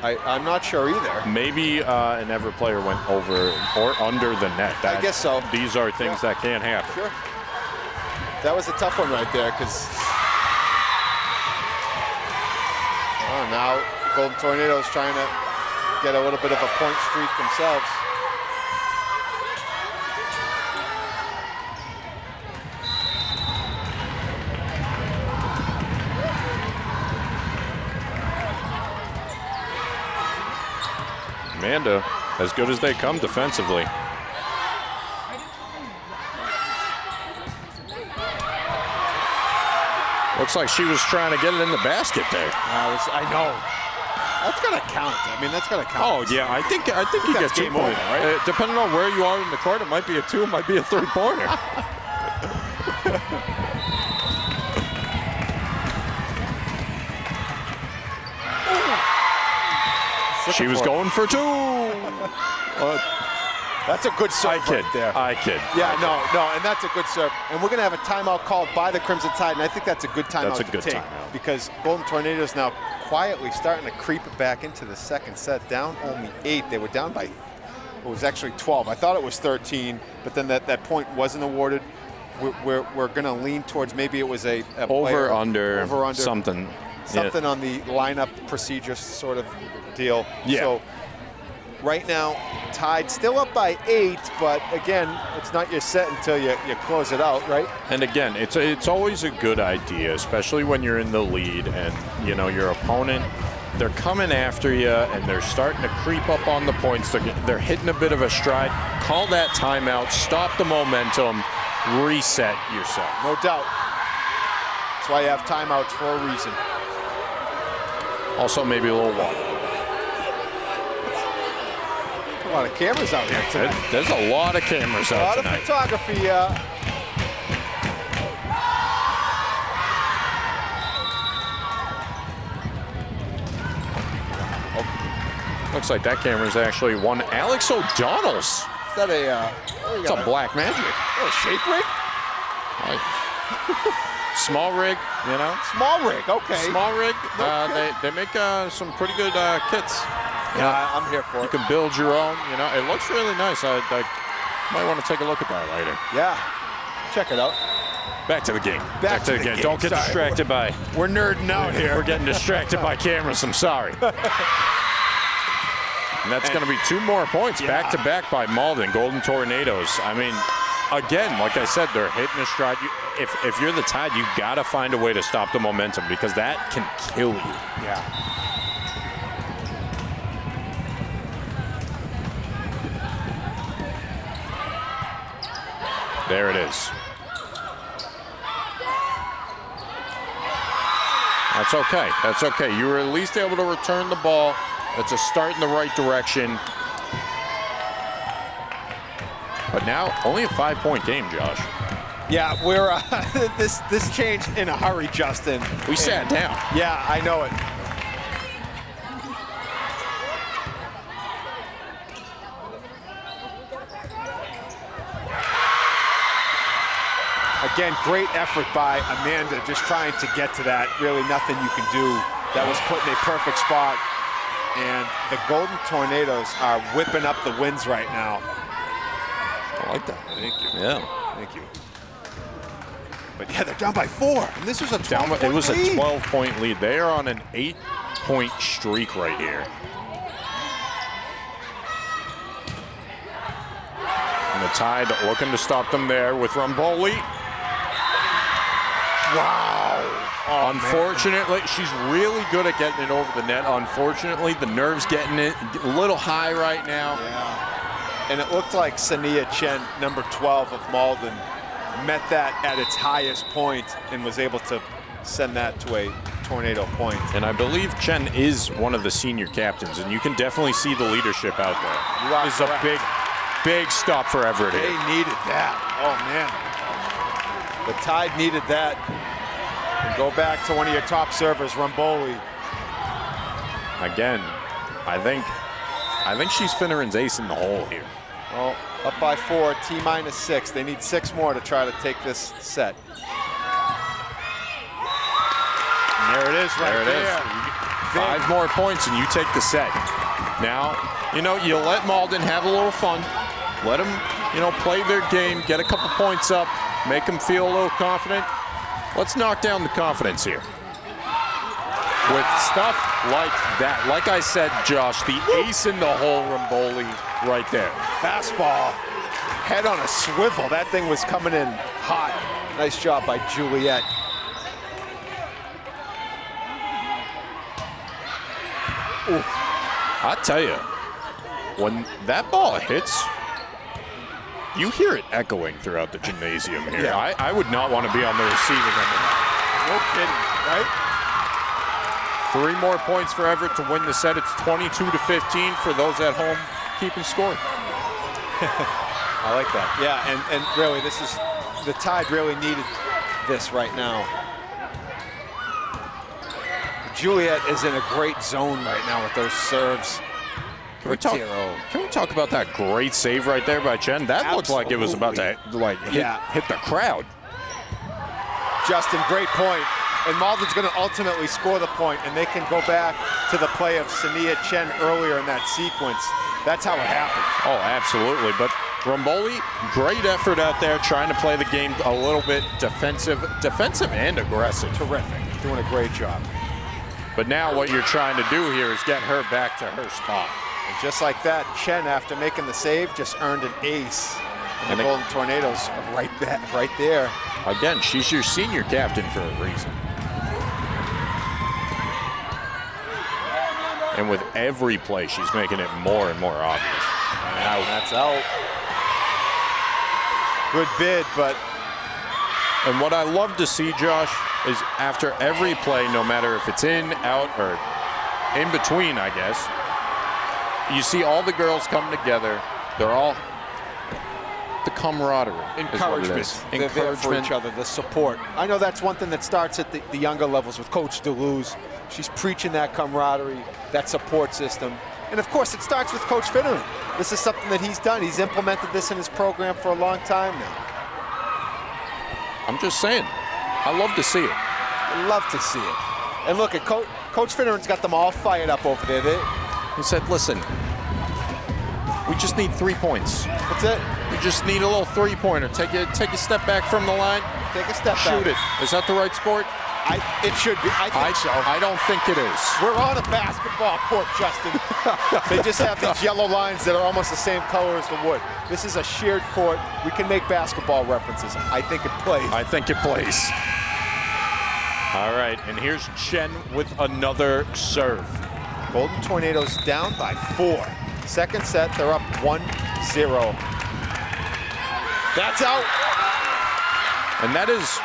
I'm not sure either. Maybe an Everett player went over or under the net. I guess so. These are things that can happen. Sure. That was a tough one right there because now Golden Tornadoes trying to get a little bit of a point streak themselves. Amanda, as good as they come defensively. Looks like she was trying to get it in the basket there. I know. That's gonna count. I mean, that's gonna count. Oh yeah, I think you get 2 points, right? Depending on where you are in the court, it might be a 2, it might be a 3-pointer. She was going for 2. That's a good serve. I kid. Yeah, no, and that's a good serve. And we're going to have a timeout called by the Crimson Tide, and I think that's a good timeout to take because Golden Tornadoes now quietly starting to creep it back into the second set, down only 8. They were down by, it was actually 12. I thought it was 13, but then that point wasn't awarded. We're going to lean towards maybe it was a over under something on the lineup procedure sort of deal. Yeah. So right now, Tide still up by 8, but again, it's not your set until you close it out, right? And again, it's always a good idea, especially when you're in the lead and you know your opponent, they're coming after you and they're starting to creep up on the points. They're hitting a bit of a stride. Call that timeout, stop the momentum, reset yourself. No doubt. That's why you have timeouts for a reason. Also, maybe a little water. A lot of cameras out here tonight. There's a lot of cameras out tonight. A lot of photography. Looks like that camera's actually one Alex O'Donnell's. Is that it's a black magic. A shape rig? Small rig, you know? Small rig, okay. Small rig. They make some pretty good kits. Yeah, I'm here for it. You can build your own, you know. It looks really nice. I might want to take a look at that later. Yeah, check it out. Back to the game. Back to the game. Don't get distracted by... We're nerding out here. We're getting distracted by cameras. I'm sorry. And that's going to be 2 more points back-to-back by Malden, Golden Tornadoes. I mean, again, like I said, they're hitting a stride. If you're the Tide, you got to find a way to stop the momentum because that can kill you. Yeah. There it is. That's okay. That's okay. You were at least able to return the ball. It's a start in the right direction. But now, only a 5-point game, Josh. Yeah, we're this changed in a hurry, Justin. We sat down. Yeah, I know it. Again, great effort by Amanda, just trying to get to that. Really nothing you can do. That was put in a perfect spot. And the Golden Tornadoes are whipping up the wins right now. I like that. Thank you. Yeah. Thank you. But yeah, they're down by 4. And this was a 12-point lead. It was a 12-point lead. They are on an 8-point streak right here. And the Tide looking to stop them there with Rumboli. Wow. Oh, unfortunately, she's really good at getting it over the net. Unfortunately, the nerves getting it a little high right now. Yeah. And it looked like Sania Chen, number 12 of Malden, met that at its highest point and was able to send that to a tornado point. And I believe Chen is one of the senior captains, and you can definitely see the leadership out there. This is a big stop for Everett here. They needed that. Oh, man. The Tide needed that. And go back to one of your top servers, Rumboli. Again, I think she's Finneran's ace in the hole here. Well, up by 4, T-6. They need 6 more to try to take this set. And there it is right there. 5 more points and you take the set. Now, you let Malden have a little fun. Let them, play their game, get a couple points up, make them feel a little confident. Let's knock down the confidence here. With stuff like that, like I said, Josh, the ace in the hole Romboli right there. Fastball, head on a swivel. That thing was coming in hot. Nice job by Juliet. Oof. I tell you, when that ball hits, you hear it echoing throughout the gymnasium here. Yeah. I would not want to be on the receiving end of that. No kidding, right? 3 more points for Everett to win the set. It's 22-15 for those at home keeping score. I like that. Yeah, and really, this is the Tide really needed this right now. Juliet is in a great zone right now with those serves. Can we talk about that great save right there by Chen? That looked like it was about to hit the crowd. Justin, great point. And Malden's going to ultimately score the point, and they can go back to the play of Sania Chen earlier in that sequence. That's how it happened. Oh, absolutely. But Romboli, great effort out there trying to play the game a little bit defensive and aggressive. Terrific. Doing a great job. But now what you're trying to do here is get her back to her spot. And just like that, Chen, after making the save, just earned an ace. And the Golden Tornadoes are right there. Again, she's your senior captain for a reason. And with every play, she's making it more and more obvious. And that's out. Good bid, but... And what I love to see, Josh, is after every play, no matter if it's in, out, or in between, I guess, you see all the girls come together. They're all the camaraderie. Encouragement. They're there for each other, the support. I know that's one thing that starts at the younger levels with Coach DeLuz. She's preaching that camaraderie, that support system. And of course, it starts with Coach Finneran. This is something that he's done. He's implemented this in his program for a long time now. I'm just saying, I love to see it. I love to see it. And look, at Coach Finneran's got them all fired up over there. He said, listen, we just need 3 points. That's it. We just need a little 3-pointer. Take a step back from the line. Take a step back. Shoot it. Is that the right sport? It should be. I think so. I don't think it is. We're on a basketball court, Justin. They just have these yellow lines that are almost the same color as the wood. This is a sheared court. We can make basketball references. I think it plays. I think it plays. All right, and here's Chen with another serve. Golden Tornadoes down by 4. Second set, they're up 1-0. That's out. And that is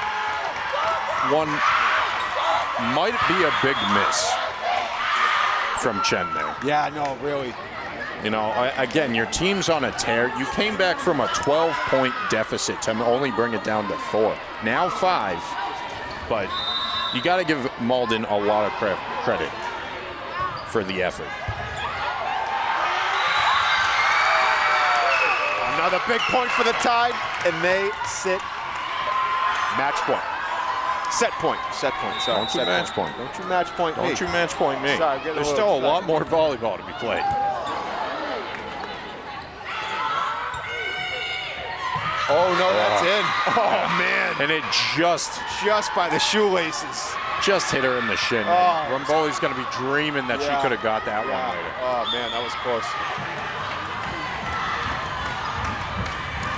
one, might be a big miss from Chen there. Yeah, no, really. Again, your team's on a tear. You came back from a 12-point deficit to only bring it down to 4. Now 5, but you got to give Malden a lot of credit for the effort. Another big point for the Tide, and they sit match point. Set point. Sorry. Don't you match point. Don't you match point me. Don't you match point me. Sorry, there's still a lot more volleyball to be played. Oh, no, that's in. Oh, man. And it just by the shoelaces. Just hit her in the shin. Oh. Romboli's going to be dreaming that she could have got that one later. Oh, man, that was close.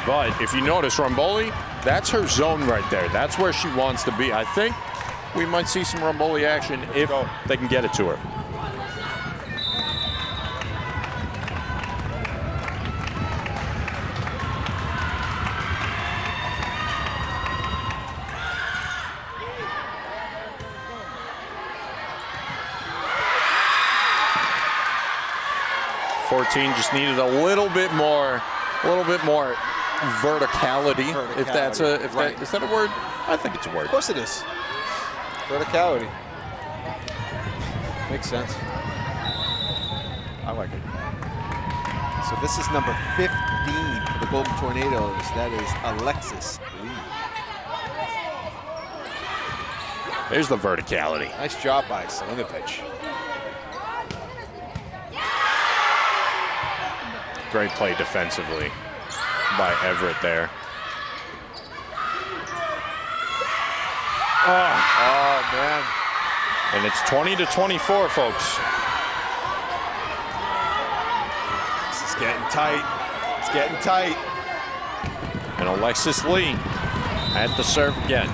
But if you notice, Romboli, that's her zone right there. That's where she wants to be. I think we might see some Romboli action if they can get it to her. Just needed a little bit more verticality. If that's is that a word? I think it's a word. Of course it is. Verticality. Makes sense. I like it. So this is number 15 for the Golden Tornadoes. That is Alexis Lee. There's the verticality. Nice job by Selinovich. Great play defensively by Everett there. Oh, man. And it's 20-24, folks. This is getting tight. It's getting tight. And Alexis Lee at the serve again.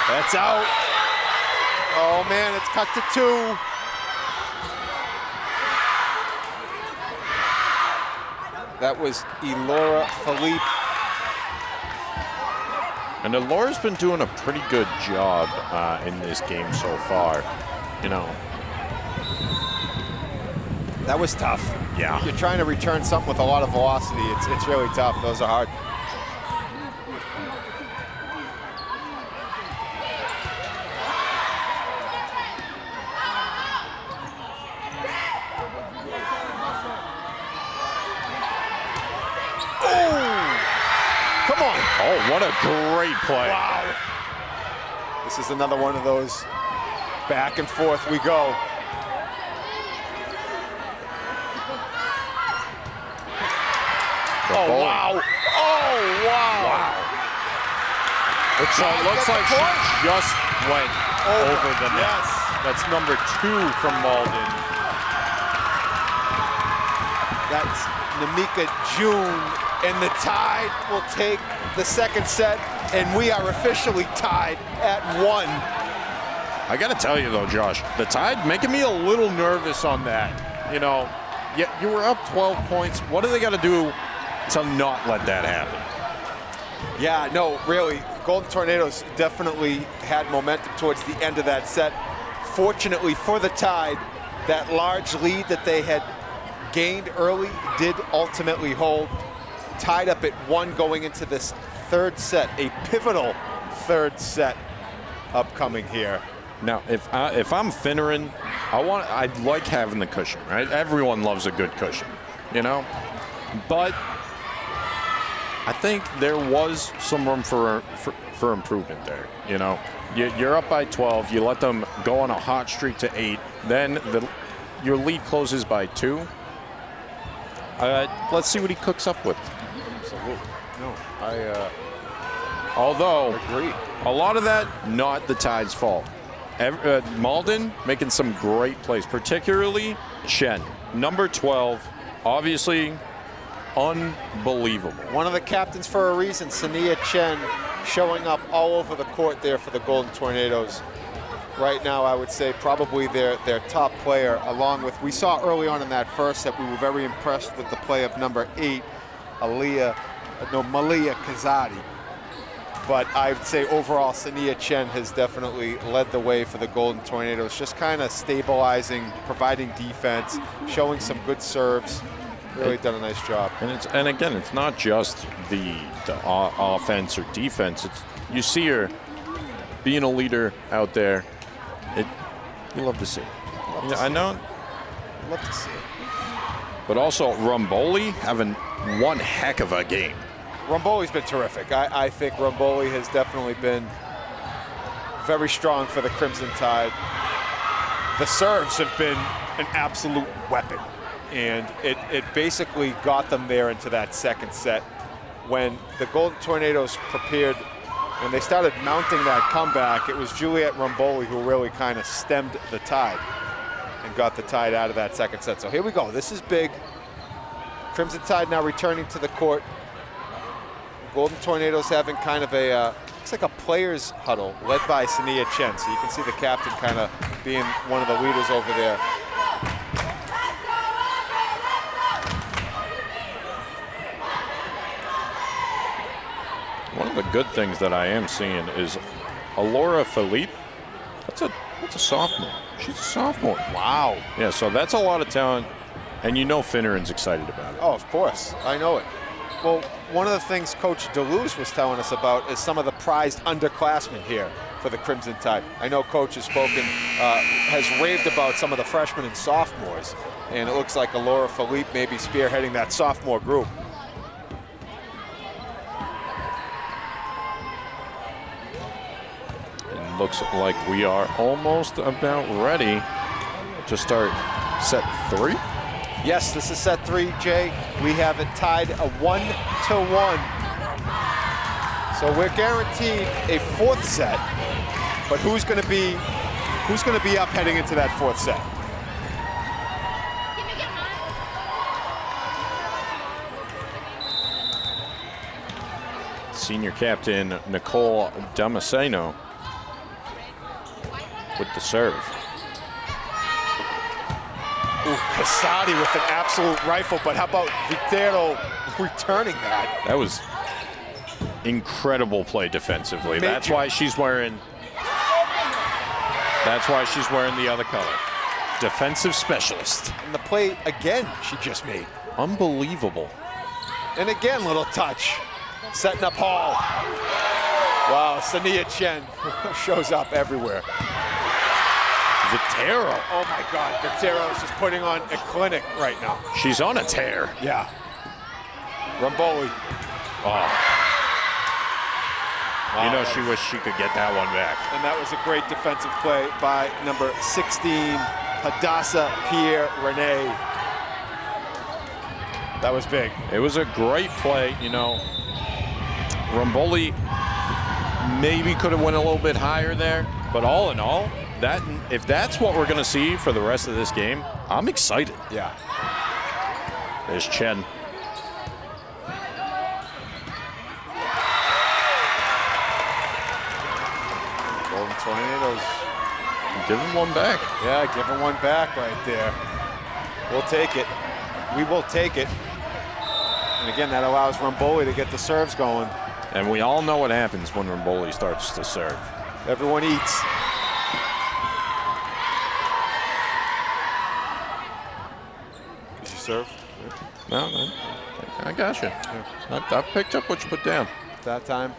That's out. Oh, man, it's cut to 2. That was Elora Philippe. And Elora's been doing a pretty good job in this game so far. You know. That was tough. Yeah. You're trying to return something with a lot of velocity. It's really tough. Those are hard. Oh, what a great play. Wow. This is another one of those back and forth we go. Oh, wow. Oh, wow. Wow. Looks like she just went over the net. Yes. That's number 2 from Malden. That's Namika June, and the Tide will take the second set, and we are officially tied at 1. I got to tell you, though, Josh, the Tide making me a little nervous on that. You know, you were up 12 points. What do they got to do to not let that happen? Yeah, no, really. Golden Tornadoes definitely had momentum towards the end of that set. Fortunately for the Tide, that large lead that they had gained early did ultimately hold. Tied up at 1 going into this third set, a pivotal third set upcoming here. Now, if I'm Finneran, I like having the cushion, right? Everyone loves a good cushion, you know? But I think there was some room for improvement there, you know? You're up by 12, you let them go on a hot streak to 8, then your lead closes by 2. Let's see what he cooks up with. Absolutely. No, Although, agree. A lot of that, not the Tide's fault. Malden making some great plays, particularly Chen. Number 12, obviously unbelievable. One of the captains for a reason, Sania Chen, showing up all over the court there for the Golden Tornadoes. Right now, I would say probably their top player, along with, we saw early on in that first set, we were very impressed with the play of number 8, Malia Kazadi. But I would say overall, Sania Chen has definitely led the way for the Golden Tornadoes, just kind of stabilizing, providing defense, showing some good serves. Really done a nice job. And again, it's not just the offense or defense. You see her being a leader out there. You love to see it. I know. Love to see it. But also, Romboli having one heck of a game. Romboli's been terrific. I think Romboli has definitely been very strong for the Crimson Tide. The serves have been an absolute weapon. And it basically got them there into that second set. When the Golden Tornadoes prepared, when they started mounting that comeback, it was Juliet Romboli who really kind of stemmed the Tide and got the Tide out of that second set. So here we go. This is big. Crimson Tide now returning to the court. Golden Tornadoes having kind of a, looks like a players huddle led by Sania Chen. So you can see the captain kind of being one of the leaders over there. One of the good things that I am seeing is Elora Philippe. That's a sophomore. She's a sophomore. Wow. Yeah, so that's a lot of talent, and you know Finneran's excited about it. Oh, of course. I know it. Well, one of the things Coach DeLuz was telling us about is some of the prized underclassmen here for the Crimson Tide. I know Coach has raved about some of the freshmen and sophomores, and it looks like Elora Philippe may be spearheading that sophomore group. looks like we are almost about ready to start set 3. Yes, this is set 3, Jay. We have it tied a 1-1. So we're guaranteed a 4th set, but who's going to be up heading into that 4th set? Senior captain Nicole Damasceno with the serve. Ooh, Casati with an absolute rifle, but how about Vitero returning that? That was incredible play defensively. Major. That's why she's wearing the other color. Defensive specialist. And the play again she just made. Unbelievable. And again, little touch. Setting up Hall. Wow, Sania Chen shows up everywhere. Vitero. Oh my God, Vitero is just putting on a clinic right now. She's on a tear. Yeah. Ramboli. Oh. Wow, You know she wished she could get that one back. And that was a great defensive play by number 16, Hadassah Pierre-Renee. That was big. It was a great play, you know. Ramboli maybe could have went a little bit higher there, but all in all, if that's what we're going to see for the rest of this game, I'm excited. Yeah. There's Chen. Golden Tornadoes. Give him one back. Yeah, give him one back right there. We'll take it. We will take it. And again, that allows Ramboli to get the serves going. And we all know what happens when Ramboli starts to serve. Everyone eats. Did you serve? No, I got you. Yeah. I picked up what you put down. That time,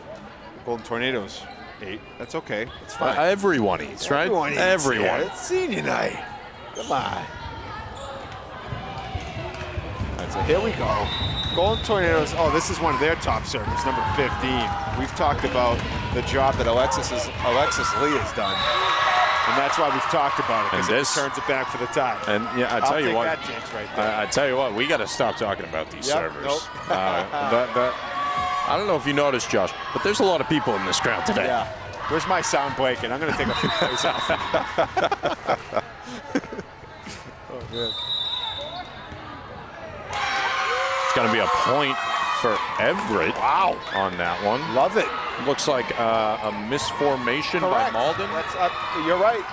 Golden Tornadoes ate. That's okay. It's fine. Everyone eats, right? Everyone eats. Everyone. Yeah, it's senior night. Come on. Right, so here we go. Golden Tornadoes. Oh, this is one of their top servers, number 15. We've talked about the job that Alexis Lee has done. And that's why we've talked about it, because it turns it back for the tie. And yeah, I tell you what, that jinx right there. I tell you what, we got to stop talking about these servers. Nope. I don't know if you noticed, Josh, but there's a lot of people in this crowd today. Yeah. Where's my sound blanket? I'm going to take a few plays off. Oh, good. It's going to be a point for Everett. Wow. On that one. Love it. Looks like a misformation Correct. by Malden. That's up. You're right.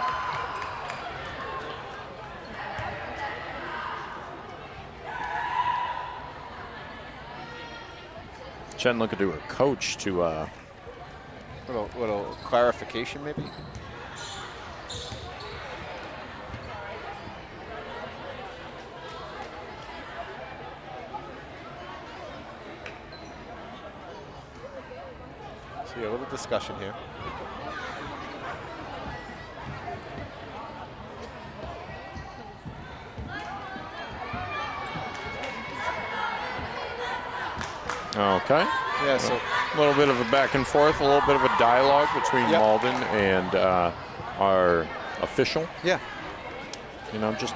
Chen looking to her coach to little clarification, maybe. See a little discussion here. Okay. Yeah, so a little bit of a back and forth, a little bit of a dialogue between Malden and our official. yeah. You know, just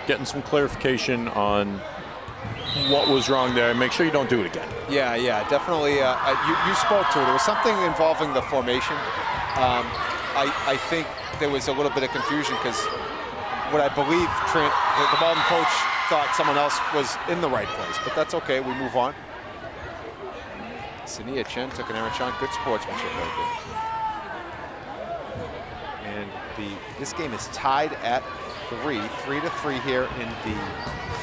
getting some clarification on what was wrong there. Make sure you don't do it again. Yeah, definitely. You spoke to it. It was something involving the formation. I think there was a little bit of confusion because what I believe the Malden coach thought someone else was in the right place, but that's okay. We move on. Sania Chen took an error shot. Good sportsmanship right there. And this game is tied at 3-3 here in the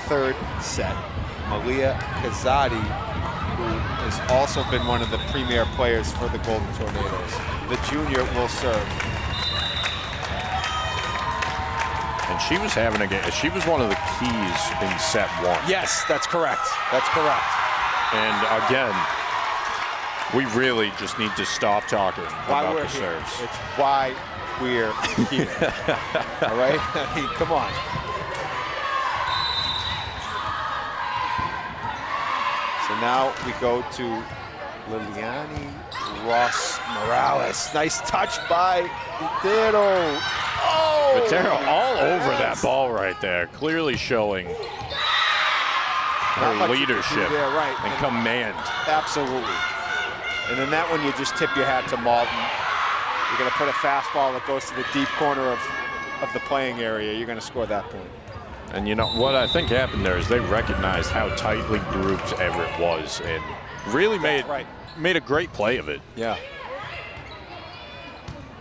3rd set. Malia Kazadi, who has also been one of the premier players for the Golden Tornadoes. The junior will serve. And she was having a game. She was one of the keys in set 1. Yes, that's correct. That's correct. And again, we really just need to stop talking about the serves. It's why we're here. All right? I mean, come on. So now we go to Liliani Ross Morales. Nice touch by Vitero. Oh! Vitero all over that ball right there, clearly showing her leadership there, right. and command. Absolutely. And then that one, you just tip your hat to Malden. You're going to put a fastball that goes to the deep corner of the playing area. You're going to score that point. And you know what I think happened there is they recognized how tightly grouped Everett was and really made a great play of it. Yeah.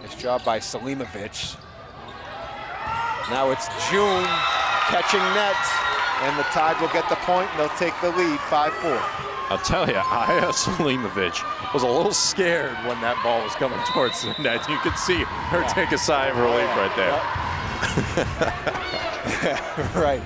Nice job by Selimovic. Now it's June catching net, and the Tide will get the point, and they'll take the lead, 5-4. I'll tell you, Aya Selimovic was a little scared when that ball was coming towards the net. You could see her take a sigh of relief right there. Right.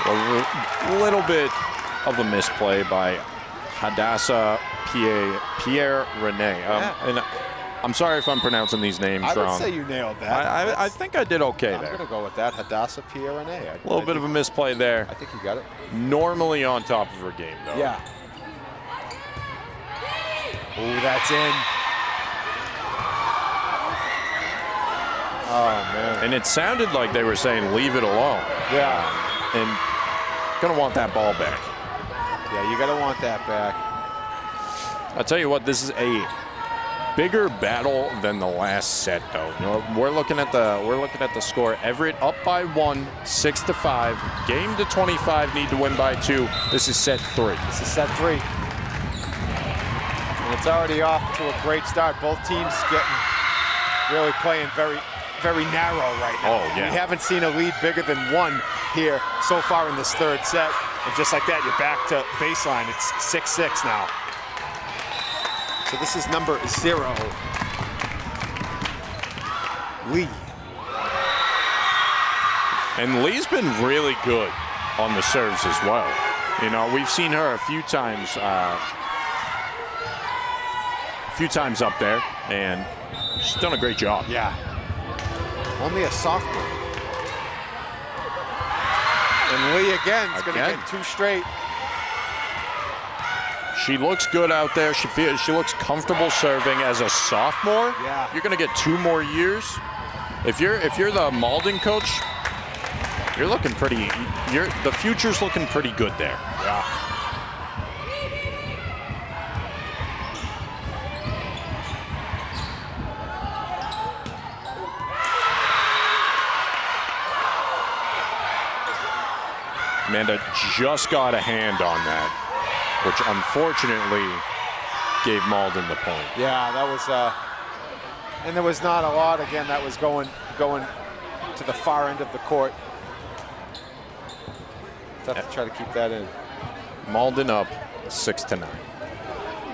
A little bit of a misplay by Hadassah Pierre Rene. And I'm sorry if I'm pronouncing these names wrong. I would say you nailed that. I think I did okay there. I'm going to go with that. Hadassah Pierre Rene. A little bit of a misplay there. I think you got it. Normally on top of her game, though. Yeah. Ooh, that's in. Oh, man. And it sounded like they were saying, leave it alone. Yeah. And gonna want that ball back. Yeah, you gotta want that back. I'll tell you what, this is a bigger battle than the last set, though. You know, we're looking at the score. Everett up by 1, 6-5. Game to 25, need to win by 2. This is set 3. This is set 3. And it's already off to a great start. Both teams really playing very, very narrow right now. Oh, yeah. We haven't seen a lead bigger than 1 here so far in this third set. And just like that, you're back to baseline. It's 6-6 now. So this is number 0. Lee. And Lee's been really good on the serves as well. You know, we've seen her a few times up there, and she's done a great job. Yeah. Only a sophomore. And Lee again is going to get 2 straight. She looks good out there. She looks comfortable serving as a sophomore. Yeah. You're going to get 2 more years. If you're the Malden coach, you're looking pretty. The future's looking pretty good there. Yeah. Amanda just got a hand on that, which unfortunately gave Malden the point. Yeah, that was, and there was not a lot, again, that was going to the far end of the court. Tough to try to keep that in. Malden up 6-9.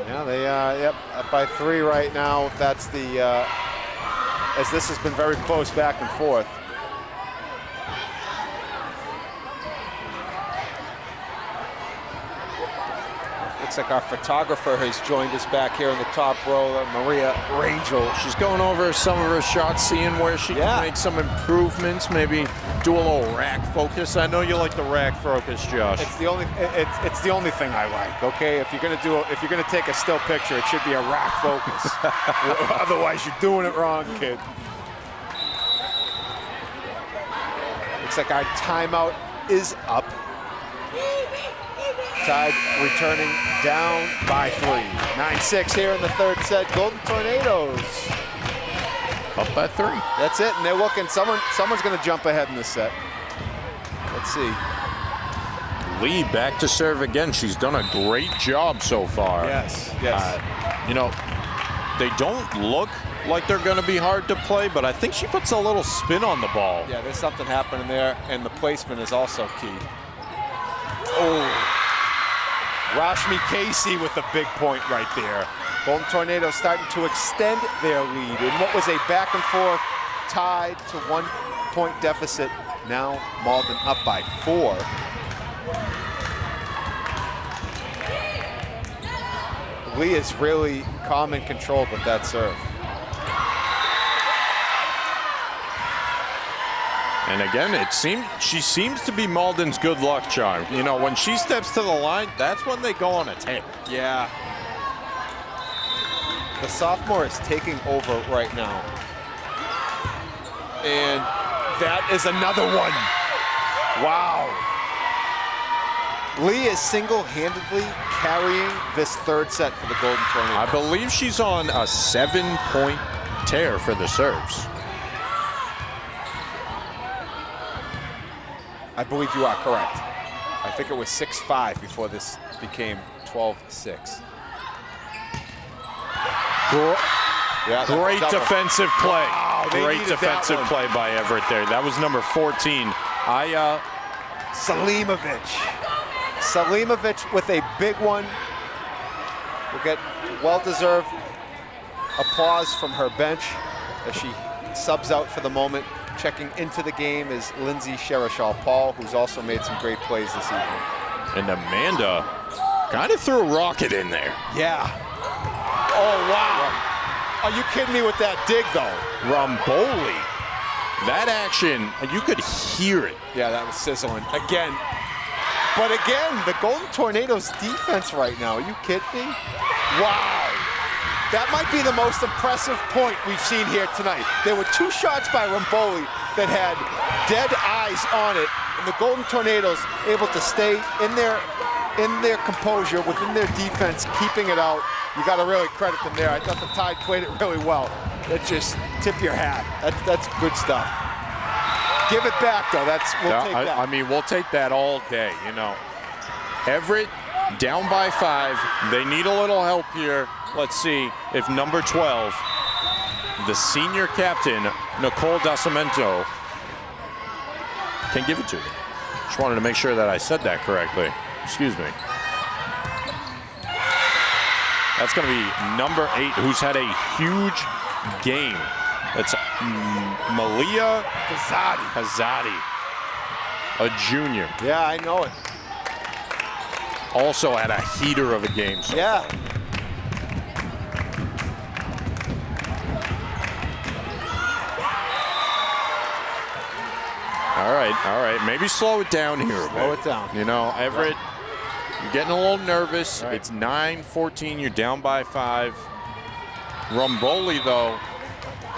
Yeah, they, up by 3 right now. That's the, as this has been very close back and forth. Looks like our photographer has joined us back here in the top row, Maria Rangel. She's going over some of her shots, seeing where she can make some improvements, maybe do a little rack focus. I know you like the rack focus, Josh. It's the only thing I like. Okay, if you're gonna take a still picture, it should be a rack focus. Otherwise, you're doing it wrong, kid. Looks like our timeout is up. Tide returning down by 3. 9-6 here in the third set. Golden Tornadoes up by 3. That's it, and they're looking. Someone's going to jump ahead in this set. Let's see. Lee back to serve again. She's done a great job so far. Yes. You know, they don't look like they're going to be hard to play, but I think she puts a little spin on the ball. Yeah, there's something happening there, and the placement is also key. Oh. Rashmi Casey with a big point right there. Golden Tornadoes starting to extend their lead in what was a back and forth tied to 1-point deficit. Now Malden up by 4. Lee is really calm and controlled with that serve. And again, she seems to be Malden's good luck charm. You know, when she steps to the line, that's when they go on a tear. Yeah. The sophomore is taking over right now. And that is another one. Wow. Lee is single-handedly carrying this third set for the Golden Tornadoes. I believe she's on a 7-point tear for the serves. I believe you are correct. I think it was 6-5 before this became 12-6. Yeah, Great defensive play. Wow, Great defensive play by Everett there. That was number 14. Selimovic with a big one. Will get well-deserved applause from her bench as she subs out for the moment. Checking into the game is Lindsay Sherishal-Paul, who's also made some great plays this evening. And Amanda kind of threw a rocket in there. Yeah. Oh, wow. Are you kidding me with that dig, though? Romboli. That action, you could hear it. Yeah, that was sizzling. Again. But again, the Golden Tornadoes defense right now. Are you kidding me? Wow. That might be the most impressive point we've seen here tonight. There were 2 shots by Romboli that had dead eyes on it, and the Golden Tornadoes able to stay in their composure, within their defense, keeping it out. You got to really credit them there. I thought the Tide played it really well. Let's just tip your hat. That's good stuff. Give it back, though. We'll take that. I mean, we'll take that all day, you know. Everett down by 5. They need a little help here. Let's see if number 12, the senior captain, Nicole Dasamento, can give it to them. Just wanted to make sure that I said that correctly. Excuse me. That's going to be number 8, who's had a huge game. It's Malia Kazadi, a junior. Yeah, I know it. Also had a heater of a game. So yeah. far. All right. Maybe slow it down here a bit. Slow it down. You know, Everett, you're getting a little nervous. Right. It's 9-14. You're down by 5. Romboli, though,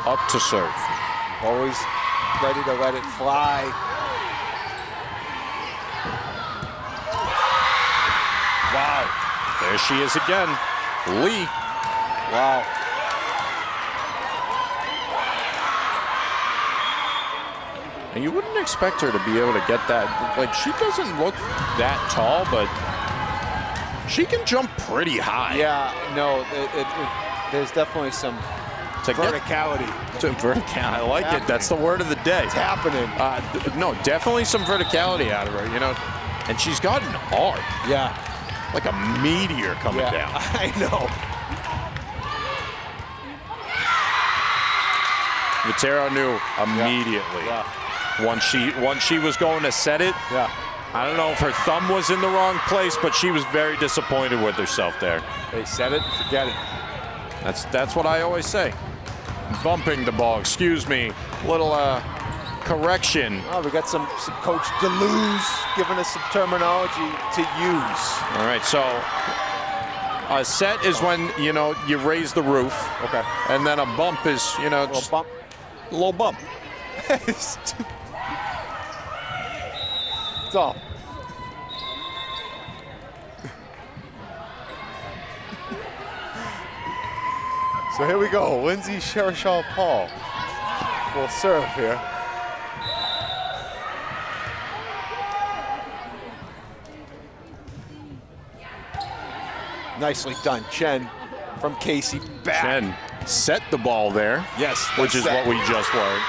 up to serve. Always ready to let it fly. Wow. There she is again. Lee. Wow. And you wouldn't expect her to be able to get that. Like, she doesn't look that tall, but she can jump pretty high. Yeah, no, there's definitely some verticality. I like it. That's the word of the day. It's happening. No, definitely some verticality out of her, you know. And she's got an arm. Yeah. Like a meteor coming down. I know. Vitero knew immediately. Yeah. Once she was going to set it, Yeah. I don't know if her thumb was in the wrong place, but she was very disappointed with herself there. They set it and forget it. That's what I always say. Bumping the ball, excuse me. Little correction. Oh, we got some Coach Deleuze giving us some terminology to use. All right, so a set is when, you know, you raise the roof. Okay. And then a bump is, you know, A little bump. a little bump. It's all. So here we go. Lindsay Sherishal-Paul will serve here. Nicely done, Chen from Casey back. Chen set the ball there. Yes, which is what we just learned.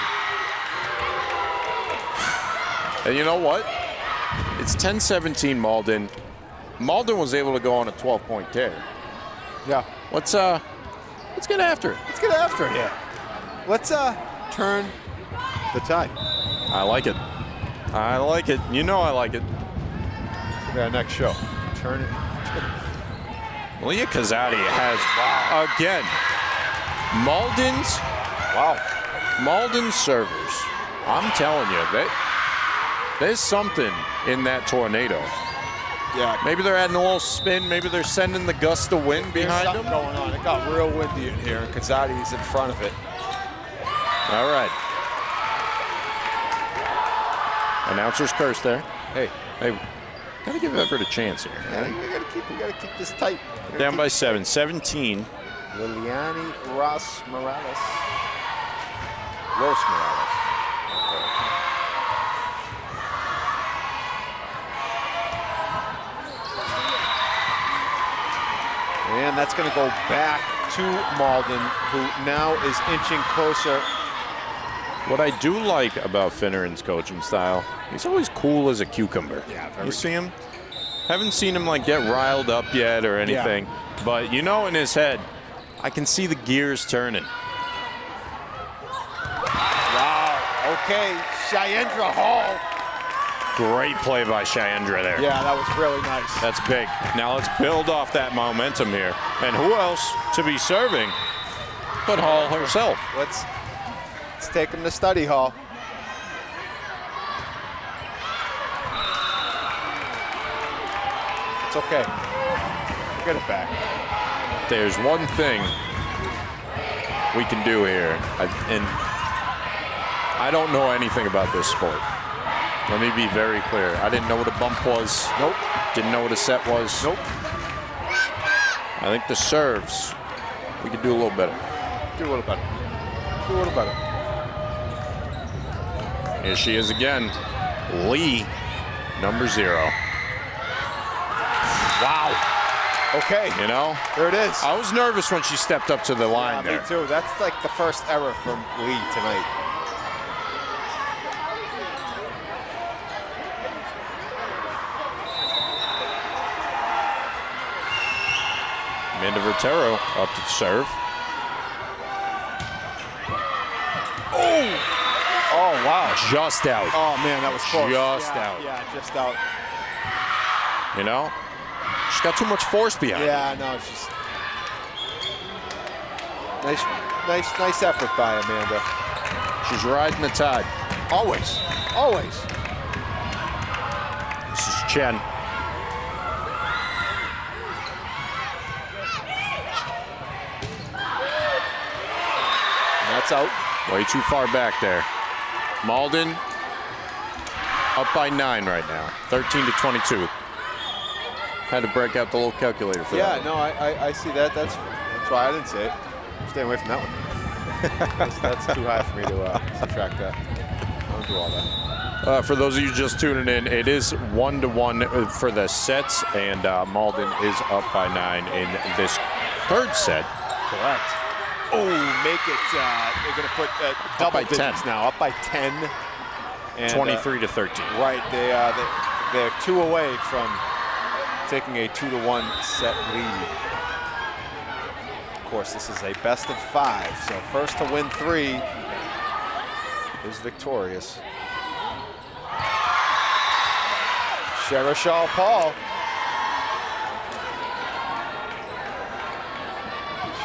And you know what? It's 10-17 Malden. Malden was able to go on a 12-point tear. Yeah. Let's get after it. Let's get after it here. Let's turn the tide. I like it. I like it. You know I like it. Look at our next show. Turn it. Leah Kazadi has, again, Malden's servers I'm telling you, there's something in that tornado. Yeah. Maybe they're adding a little spin. Maybe they're sending the gust of wind behind them. There's something going on. It got real windy in here, and Kazzati's in front of it. All right. Announcer's curse there. Hey, gotta give Everett a chance here. Yeah, we gotta keep this tight. Down by 7, 17. Liliani Los Morales. Okay. And that's going to go back to Malden, who now is inching closer. What I do like about Finneran's coaching style, he's always cool as a cucumber. Yeah, you see him? Haven't seen him like get riled up yet or anything, but you know in his head, I can see the gears turning. Wow, okay, Shyendra Hall. Great play by Shyendra there. Yeah, that was really nice. That's big. Now let's build off that momentum here. And who else to be serving but Hall herself? Let's take him to study hall. It's okay. We'll get it back. There's one thing we can do here, and I don't know anything about this sport. Let me be very clear. I didn't know what a bump was. Nope. Didn't know what a set was. Nope. I think the serves, we could do a little better. Do a little better. Do a little better. Here she is again. Lee, number 0. Wow. Okay. You know? There it is. I was nervous when she stepped up to the line there. Me too. That's like the first error from Lee tonight. Amanda Vertero up to serve. Oh, wow. Just out. Oh, man, that was close. Just out. Yeah, just out. You know? She's got too much force behind her. Yeah, no, it's just nice effort by Amanda. She's riding the tide. Always. This is Chen. And that's out. Way too far back there. Malden up by 9 right now. 13-22. Had to break out the little calculator for that. Yeah, no, I see that. That's why I didn't say it. Stay away from that one. that's too high for me to subtract that. I don't do all that. For those of you just tuning in, it is 1-1 for the sets, and Malden is up by 9 in this third set. Correct. Oh, make it. They're going to put double digits 10. now. Up by 10. And, 23-13. Right. They're 2 away from taking a 2-1 set lead. Of course, this is a best of 5, so first to win 3 is victorious. Sherishal Paul.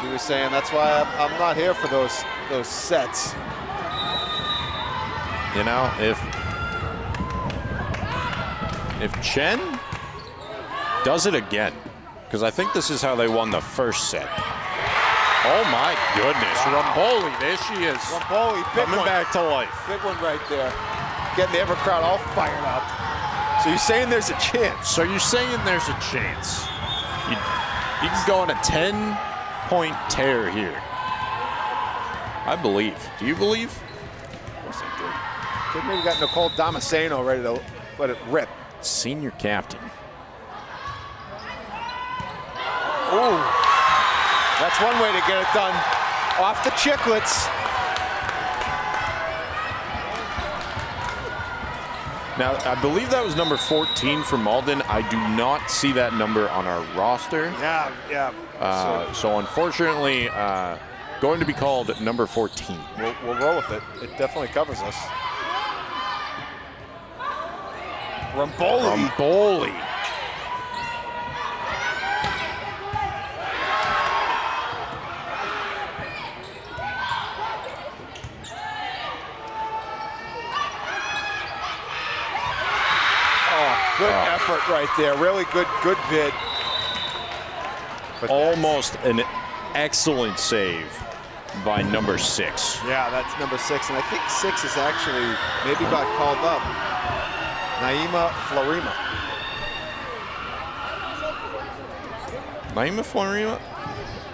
She was saying that's why I'm not here for those sets. You know, if Chen does it again, because I think this is how they won the first set. Oh my goodness, wow. Ramboli, there she is. Ramboli, big coming one. back to life. Big one right there. Getting the Everett crowd all fired up. So you're saying there's a chance? So you're saying there's a chance. You can go on a 10-point tear here. I believe. Do you believe? Of course I do. Could maybe got Nicole Damasceno ready to let it rip. Senior captain. Ooh. That's one way to get it done. Off the chiclets. Now, I believe that was number 14 for Malden. I do not see that number on our roster. Yeah. So unfortunately, going to be called number 14. We'll roll with it. It definitely covers us. Ramboli. Good effort right there. Really good bid. But almost an excellent save by number 6. Yeah, that's number 6, and I think 6 is actually maybe got called up. Naima Florima. Naima Florima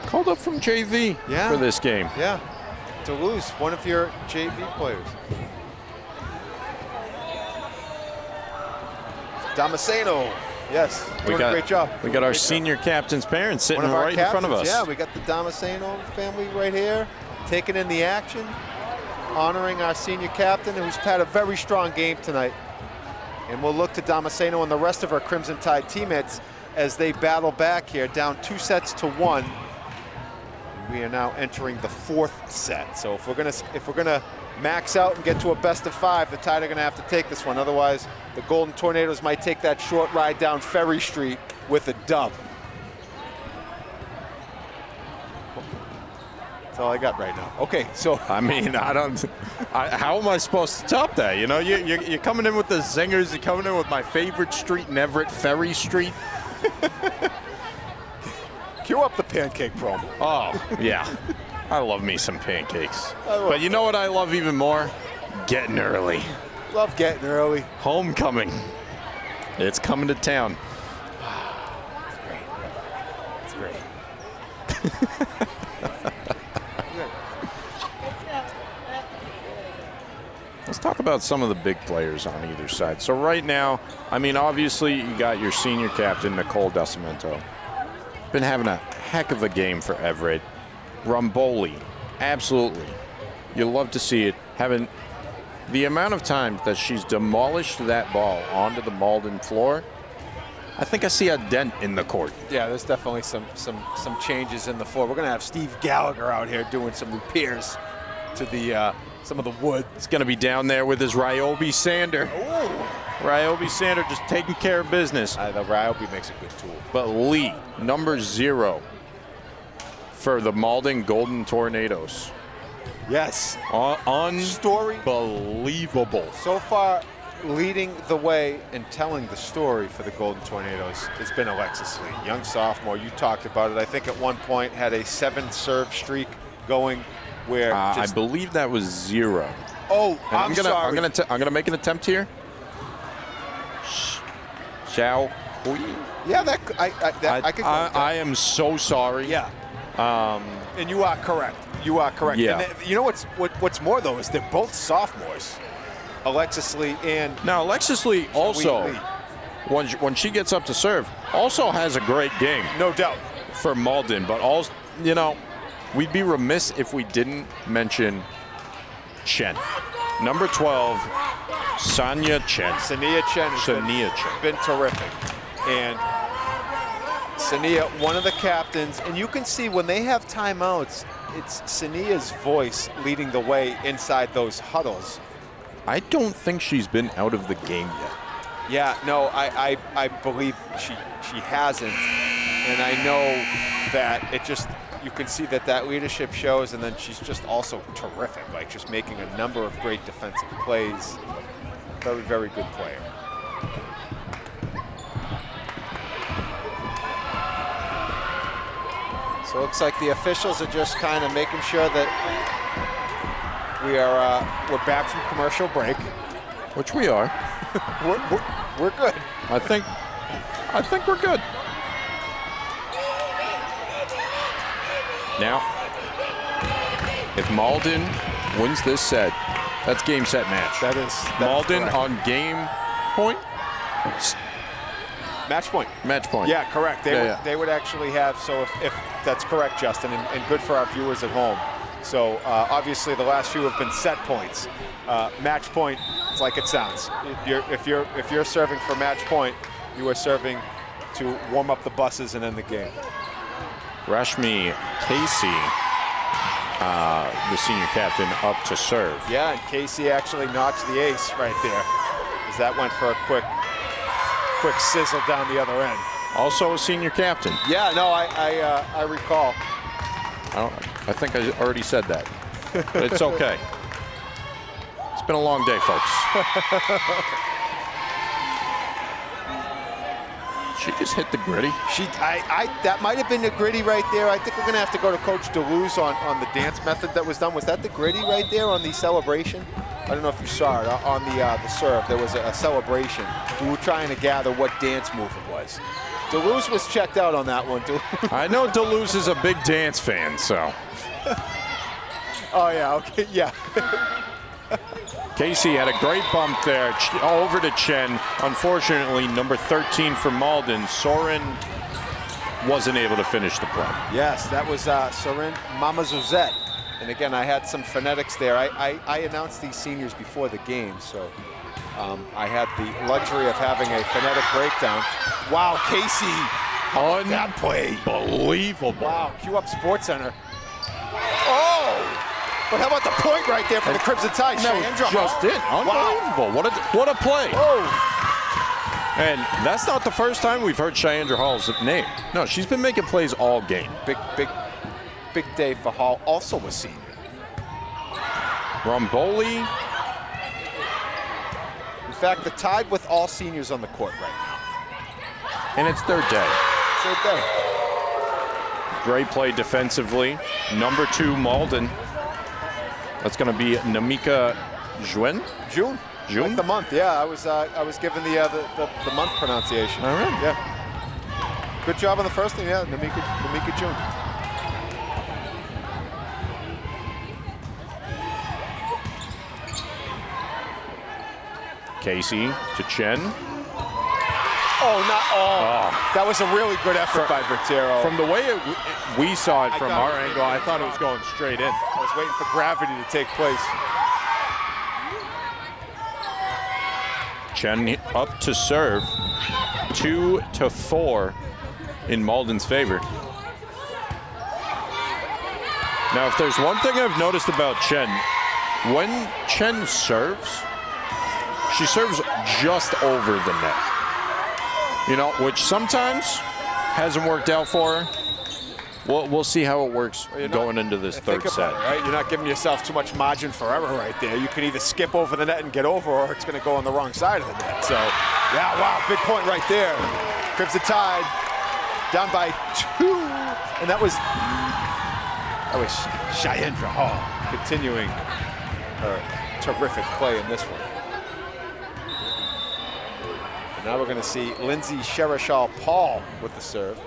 called up from JV for this game. Yeah, to lose one of your JV players. Damasceno, yes, doing a great job. We got our senior captain's parents sitting One of our right in front of us. Yeah, we got the Damasceno family right here, taking in the action, honoring our senior captain who's had a very strong game tonight. And we'll look to Damasceno and the rest of our Crimson Tide teammates as they battle back here, down 2-1. We are now entering the 4th set. So if we're gonna max out and get to a best of 5, the Tide are gonna have to take this one. Otherwise, the Golden Tornadoes might take that short ride down Ferry Street with a dub. That's all I got right now. Okay, so I mean, how am I supposed to top that? You know, you're coming in with the zingers. You're coming in with my favorite street in Everett, Ferry Street. Cue up the pancake promo. Oh, yeah. I love me some pancakes. But you know what I love even more? Getting early. Love getting early. Homecoming. It's coming to town. It's great. Let's talk about some of the big players on either side. So right now, I mean, obviously you got your senior captain, Nicole Decimento. Been having a heck of a game for Everett. Romboli, absolutely. You love to see it. Having the amount of times that she's demolished that ball onto the Malden floor, I think I see a dent in the court. Yeah, there's definitely some changes in the floor. We're gonna have Steve Gallagher out here doing some repairs to the some of the wood. He's gonna be down there with his Ryobi sander. Ooh. Ryobi sander just taking care of business. The Ryobi makes a good tool. But Lee, number 0 for the Malden Golden Tornadoes. Yes. Unbelievable. So far, leading the way and telling the story for the Golden Tornadoes has been Alexis Lee, young sophomore. You talked about it. I think at one point had a 7-serve streak going where I believe that was 0. Oh, I'm gonna make an attempt here. Xiao Hui. Yeah, I am so sorry. Yeah. And you are correct. You are correct. Yeah. And you know what's more though is they're both sophomores, Alexis Lee and Alexis Lee also, when she gets up to serve, also has a great game. No doubt. For Malden, but also, you know, we'd be remiss if we didn't mention Chen. Number 12, Sania Chen. Sania Chen has been terrific. And Sania, one of the captains, and you can see when they have timeouts, it's Sania's voice leading the way inside those huddles. I don't think she's been out of the game yet. Yeah, no, I believe she hasn't. And I know that it just, you can see that leadership shows, and then she's just also terrific, like just making a number of great defensive plays. Very, very good player. So it looks like the officials are just kind of making sure that we're back from commercial break, which we are. we're good. I think we're good. Now, if Malden wins this set, that's game, set, match. That's Malden correct. on game point? Match point. Match point. Yeah, correct. They would actually have, so if that's correct, Justin, and good for our viewers at home. So obviously the last few have been set points. Match point, it's like it sounds. If you're serving for match point, you are serving to warm up the buses and end the game. Rashmi Casey, the senior captain, up to serve. Yeah, and Casey actually notched the ace right there, as that went for a quick sizzle down the other end. Also a senior captain. Yeah, no, I recall. I think I already said that. But it's okay. It's been a long day, folks. She just hit the gritty. That might have been the gritty right there. I think we're going to have to go to Coach DeLuz on the dance method that was done. Was that the gritty right there on the celebration? I don't know if you saw it on the serve. There was a celebration. We were trying to gather what dance move it was. DeLuz was checked out on that one, too. I know DeLuz is a big dance fan, so. Oh, yeah, okay, yeah. Casey had a great bump there over to Chen. Unfortunately, number 13 for Malden, Soren, wasn't able to finish the play. Yes, that was Soren Mamazuzet. And again, I had some phonetics there. I announced these seniors before the game, so I had the luxury of having a phonetic breakdown. Wow, Casey, how about that play? Unbelievable. Wow, cue up SportsCenter. Oh! But how about the point right there for the Crimson Tide? Just it. Unbelievable. Wow. What a play. Oh. And that's not the first time we've heard Cheandra Hall's name. No, she's been making plays all game. Big day for Hall, also a senior. Romboli. In fact, the Tide with all seniors on the court right now. And it's their day. It's their day. Great play defensively. Number 2, Malden. That's going to be Namika June. June. Like the month, yeah. I was given the month pronunciation. All right. Yeah. Good job on the first thing, yeah. Namika June. Casey to Chen. That was a really good effort by Vertero. From the way we saw it from our angle, I thought it was going straight in. I was waiting for gravity to take place. Chen up to serve, 2-4 in Malden's favor. Now, if there's one thing I've noticed about Chen, when Chen serves, she serves just over the net. You know, which sometimes hasn't worked out for her. We'll see how it works going into this third set. Right? You're not giving yourself too much margin for error right there. You can either skip over the net and get over, or it's going to go on the wrong side of the net. So, yeah, wow, big point right there. Crimson Tide down by 2, and that was Cheandra Hall continuing her terrific play in this one. And now we're going to see Lindsay Sherishal Paul with the serve.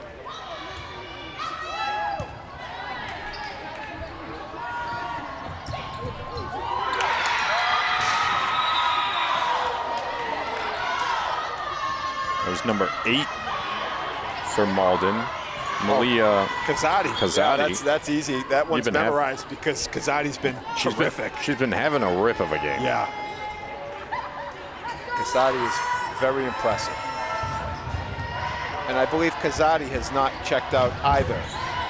That was number 8 for Malden, Malia Kazadi. Yeah, that's easy. That one's memorized because Kazadi's been terrific. She's been having a rip of a game. Yeah. Kazadi is very impressive. And I believe Kazadi has not checked out either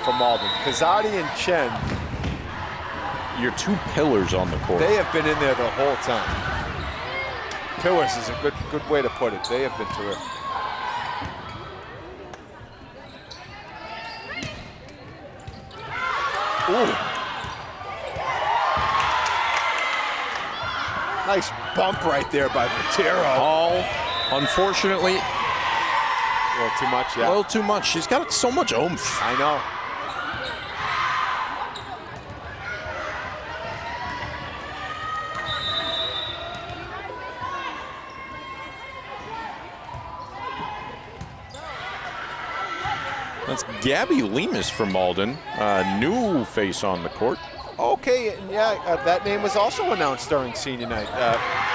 for Malden. Kazadi and Chen, your 2 pillars on the court. They have been in there the whole time. Pillars is a good way to put it. They have been terrific. Ooh. Nice bump right there by Vertero. All, unfortunately, a little too much, yeah. A little too much. She's got so much oomph. I know. That's Gabby Lemus from Malden, new face on the court. Okay, yeah, that name was also announced during senior night.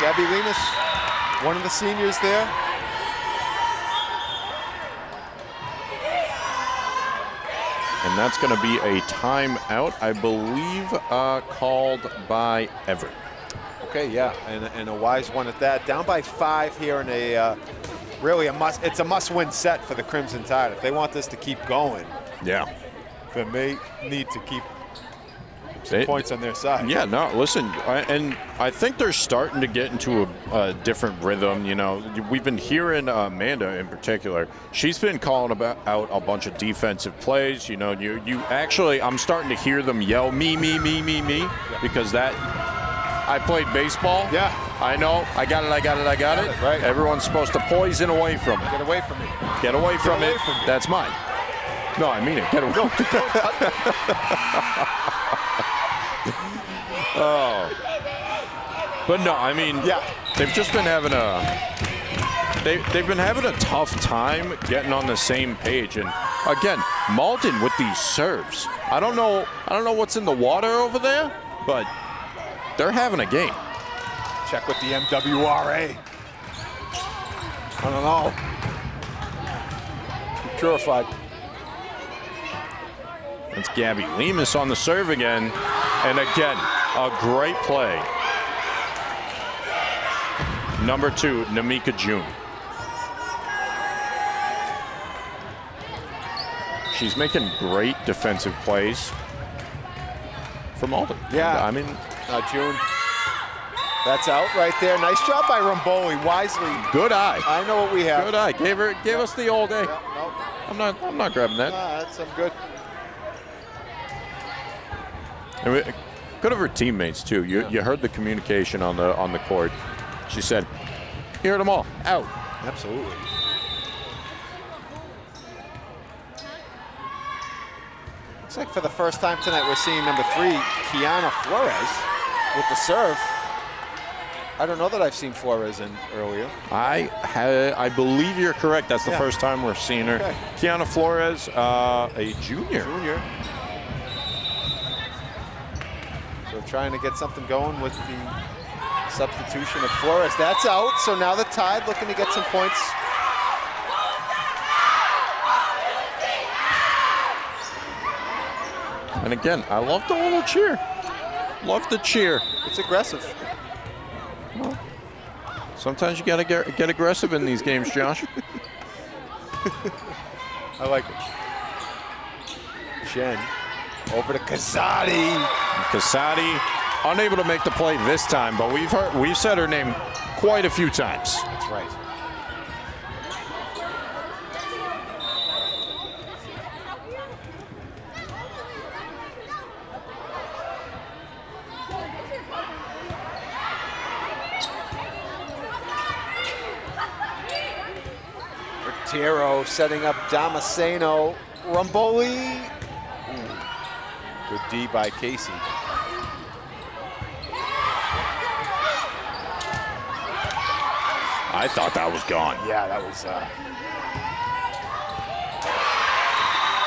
Gabby Lemus, one of the seniors there. And that's going to be a timeout, I believe, called by Everett. Okay, yeah, and a wise one at that. Down by 5 here in a really it's a must-win set for the Crimson Tide. If they want this to keep going, yeah, then they need to keep some points on their side. Yeah, no, listen, and I think they're starting to get into a different rhythm. You know, we've been hearing Amanda in particular. She's been calling out a bunch of defensive plays. You know, you actually, I'm starting to hear them yell me, because that. I played baseball. Yeah. I know. I got it. Right. Everyone's supposed to poison away from it. Get away from me. Get away from it. from me. That's mine. No, I mean it. Get away. Oh. But no, I mean, Yeah. they've just been having they've been having a tough time getting on the same page. And again, Malden with these serves. I don't know what's in the water over there, but they're having a game. Check with the MWRA. I don't know. Purified. It's Gabby Lemus on the serve again. And again, a great play. Number 2, Namika June. She's making great defensive plays for Malden. Yeah. I mean, June. That's out right there. Nice job by Romboli. Wisely. good eye. I know what we have. Good eye. Gave us the old A. Yeah, nope. I'm not grabbing that. That's some good. And good of her teammates too. You heard the communication on the court. She said, "You heard them all. Out." Absolutely. Looks like for the first time tonight we're seeing number 3, Kiana Flores, with the serve. I don't know that I've seen Flores in earlier. I believe you're correct. That's the first time we're seeing her. Okay. Kiana Flores, a junior. So trying to get something going with the substitution of Flores. That's out, so now the Tide looking to get some points. And again, I love the little cheer. Love the cheer. It's aggressive. Well, sometimes you gotta get aggressive in these games, Josh. I like it. Chen over to Kazadi. Casati unable to make the play this time, but we've said her name quite a few times. That's right. Tiro setting up Damasceno. Romboli. Good D by Casey. I thought that was gone. Yeah, that was.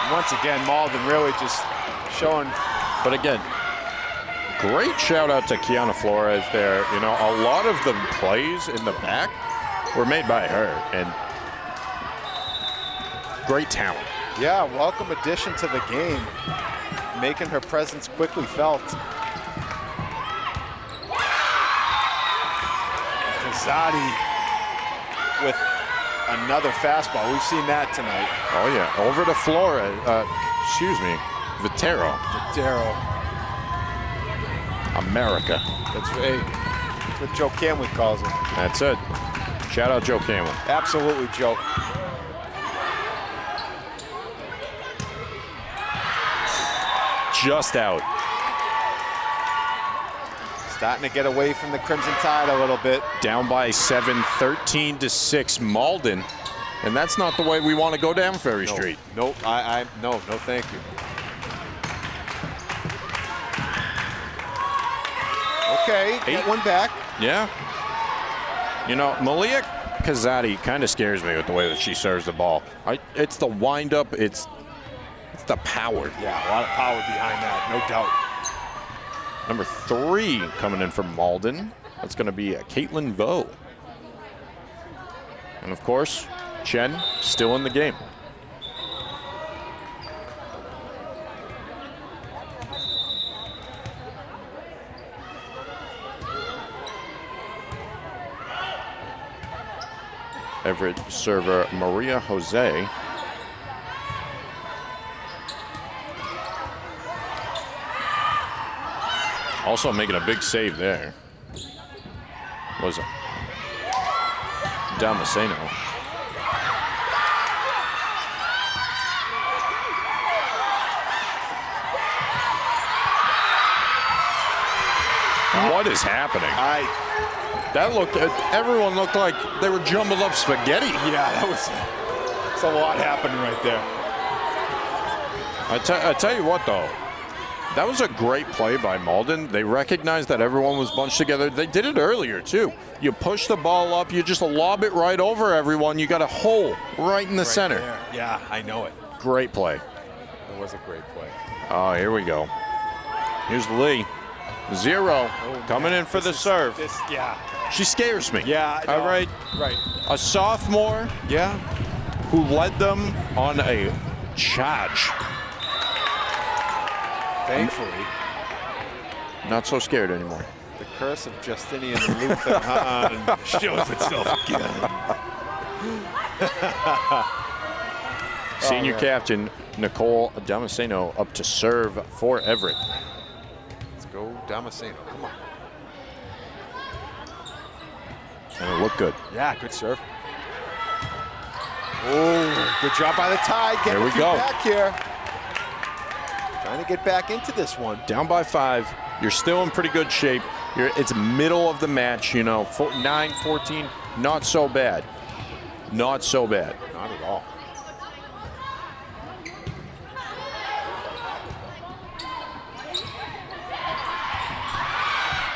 Once again, Malden really just showing. But again, great shout out to Kiana Flores there. You know, a lot of the plays in the back were made by her, and great talent. Yeah, welcome addition to the game, making her presence quickly felt. Kazadi with another fastball. We've seen that tonight. Oh yeah, over to Flores. Vitero. America. That's what Joe Camley calls it. That's it. Shout out Joe Camley. Absolutely, Joe. Just out. Starting to get away from the Crimson Tide a little bit. Down by 7, 13-6 Malden. And that's not the way we want to go down Ferry Street. Nope, no, thank you. Okay, get one back. Yeah. You know, Malia Kazadi kind of scares me with the way that she serves the ball. It's the wind-up, it's the power. Yeah, a lot of power behind that, no doubt. Number 3 coming in from Malden. That's going to be Caitlin Vo. And of course, Chen still in the game. Everett server Maria Jose. Also making a big save there was Damasceno. What is happening? Everyone looked like they were jumbled up spaghetti. Yeah, that's a lot happening right there. I tell you what, though, that was a great play by Malden. They recognized that everyone was bunched together. They did it earlier, too. You push the ball up, you just lob it right over everyone. You got a hole right in the center. There. Yeah, I know it. Great play. It was a great play. Oh, here we go. Here's Lee. 0. Coming in for the serve. Yeah. She scares me. Yeah. All right. Right. A sophomore. Yeah. Who led them on a charge. Thankfully. Not so scared anymore. The curse of Justinian Luther shows itself again. Senior captain Nicole Damasceno up to serve for Everett. Let's go Damasceno. Come on. And it looked good. Yeah, good serve. Oh, good job by the tie. Getting There we go. back here. Trying to get back into this one. Down by 5. You're still in pretty good shape. It's middle of the match, 9-14. Not so bad. Not so bad. Not at all.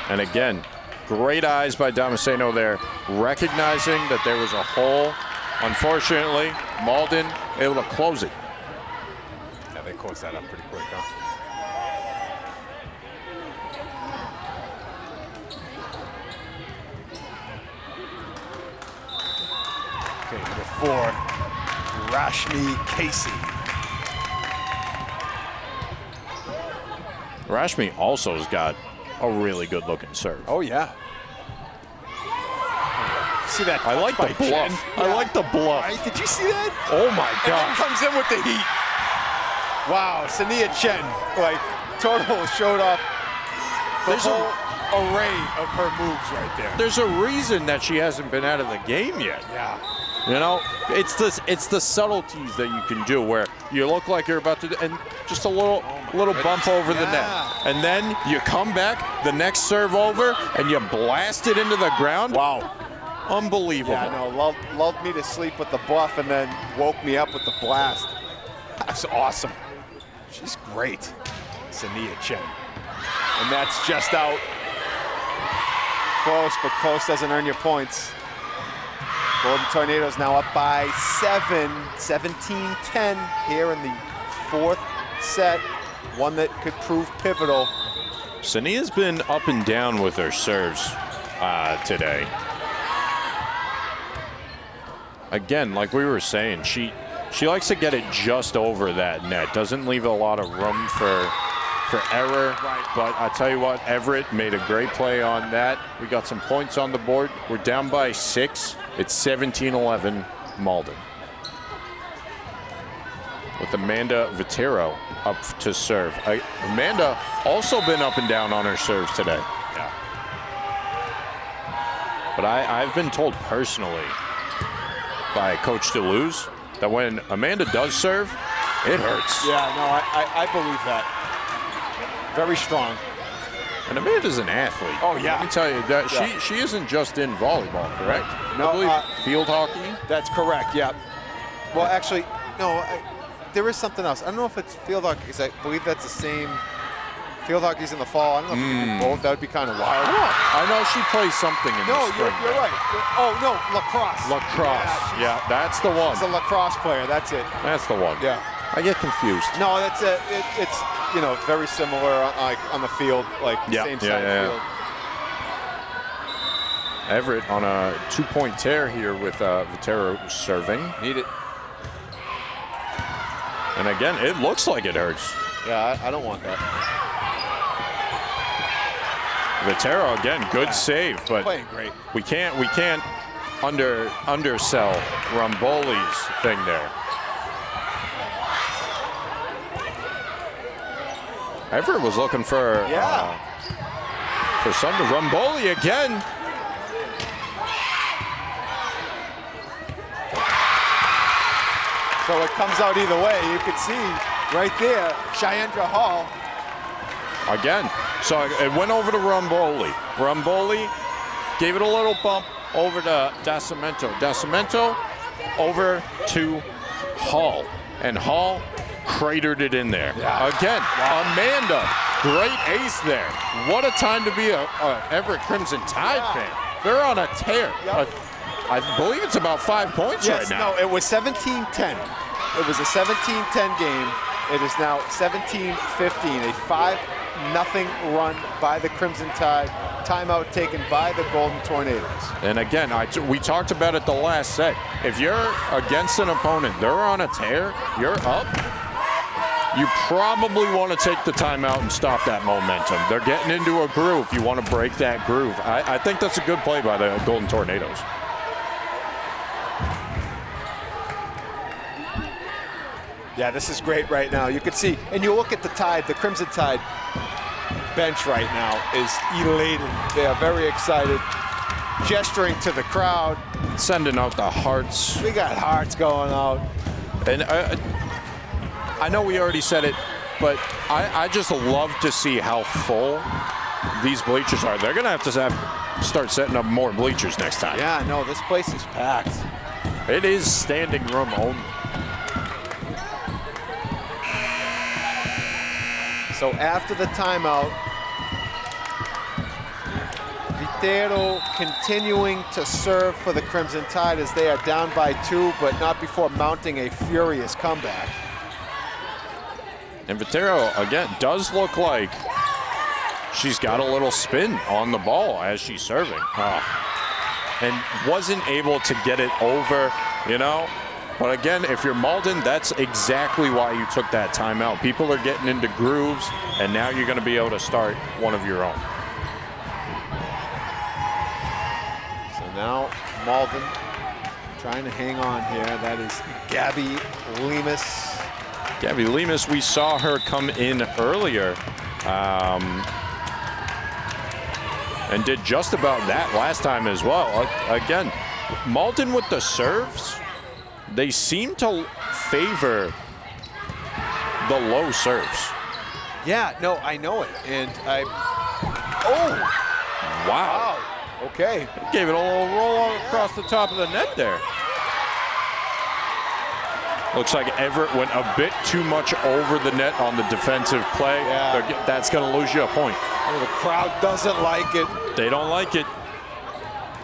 And again, great eyes by Damasceno there, recognizing that there was a hole. Unfortunately, Malden able to close it. Yeah, they closed that up pretty quick, huh? Okay, number 4, Rashmi Casey. Rashmi also has got a really good looking serve. Oh, yeah. See that? I like the bluff. Yeah. I like the bluff. Right? Did you see that? Oh my And then God. comes in with the heat. Wow, Sania Chen, total showed off the whole array of her moves right there. There's a reason that she hasn't been out of the game yet. Yeah. It's the subtleties that you can do where you look like you're about to, and just a little bump over the net. And then you come back, the next serve over, and you blast it into the ground. Wow. Unbelievable. Yeah, no, lulled me to sleep with the bluff and then woke me up with the blast. That's awesome. She's great, Sania Chen. And that's just out. Close, but close doesn't earn you points. Golden Tornadoes now up by 7, 17-10 here in the 4th set. One that could prove pivotal. Sania's been up and down with her serves today. Again, like we were saying, she likes to get it just over that net. Doesn't leave a lot of room for error. Right. But I tell you what, Everett made a great play on that. We got some points on the board. We're down by 6. It's 17-11 Malden. With Amanda Vitero up to serve. Amanda also been up and down on her serves today. Yeah. But I've been told personally by Coach DeLuz that when Amanda does serve, it hurts. Yeah, no, I believe that. Very strong. And Amanda's an athlete. Oh, yeah. Let me tell you, that she isn't just in volleyball, correct? No, I believe field hockey. That's correct, yeah. Well, actually, no, there is something else. I don't know if it's field hockey, because I believe that's the same. Field hockey's in the fall. I don't know if we can do both. That would be kind of wild. I know she plays something in the No, spring. you're right. Oh, no, lacrosse. Lacrosse. Yeah, Yeah, that's the one. she's a lacrosse player. That's it. That's the one. Yeah. I get confused. No, that's it. It's very similar on the field, same side of the field. Everett on a 2-point tear here with Vitero serving. Need it. And again, it looks like it hurts. Yeah, I don't want that. Vitero again, good save, but Playing great. we can't undersell Ramboli's thing there. Everett was looking for some Ramboli again. So it comes out either way. You can see right there, Cheyendra Hall. Again, So it went over to Rumboli. Rumboli gave it a little bump over to Decimento. Decimento over to Hall. And Hall cratered it in there. Yeah. Again, Amanda, great ace there. What a time to be a Everett Crimson Tide fan. They're on a tear. Yep. I believe it's about 5 points right now. No, it was 17-10. It was a 17-10 game. It is now 17-15, a 5-0 run by the Crimson Tide. Timeout taken by the Golden Tornadoes. And again, we talked about it the last set. If you're against an opponent, they're on a tear, you're up, you probably want to take the timeout and stop that momentum. They're getting into a groove. You want to break that groove. I think that's a good play by the Golden Tornadoes. Yeah, this is great right now. You can see, and you look at the Tide, the Crimson Tide bench right now is elated. They are very excited, gesturing to the crowd. Sending out the hearts. We got hearts going out. And I know we already said it, but I just love to see how full these bleachers are. They're going to have to start setting up more bleachers next time. Yeah, no, this place is packed. It is standing room only. So after the timeout, Vitero continuing to serve for the Crimson Tide as they are down by 2, but not before mounting a furious comeback. And Vitero, again, does look like she's got a little spin on the ball as she's serving. And wasn't able to get it over, you know. But again, if you're Malden, that's exactly why you took that timeout. People are getting into grooves, and now you're going to be able to start one of your own. So now Malden trying to hang on here. That is Gabby Lemus. Gabby Lemus, we saw her come in earlier and did just about that last time as well. Again, Malden with the serves. They seem to favor the low serves. Yeah, no, I know it. And Wow. Okay. Gave it a little roll across the top of the net there. Looks like Everett went a bit too much over the net on the defensive play. Yeah. That's going to lose you a point. Oh, the crowd doesn't like it. They don't like it.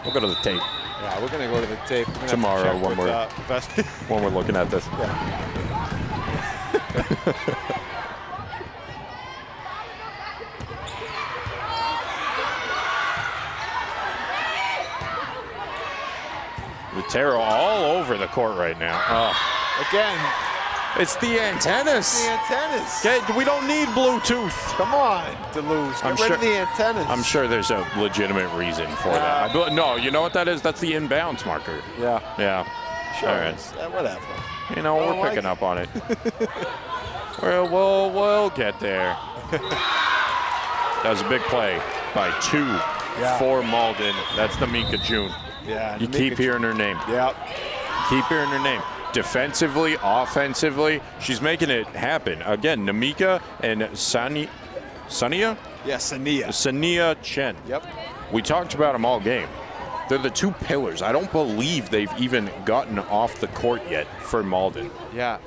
We'll go to the tape. Yeah, we're going to go to the tape. Tomorrow when we're looking at this. Yeah. Vitero all over the court right now. Again, it's the antennas. the antennas. Okay, we don't need Bluetooth. Come on, Deleuze. Get rid of the antennas. I'm sure there's a legitimate reason for that. No, you know what that is? That's the inbounds marker. Yeah. Yeah. Sure. All right. Whatever. You know, we're picking up on it. We'll get there. That was a big play by 2 for Malden. That's Namika June. Yeah. You keep hearing her name. Yep. Keep hearing her name. Defensively, offensively, she's making it happen. Again, Namika and Sania? Yeah, Sania. Sania Chen. Yep. We talked about them all game. They're the 2 pillars. I don't believe they've even gotten off the court yet for Malden. Yeah.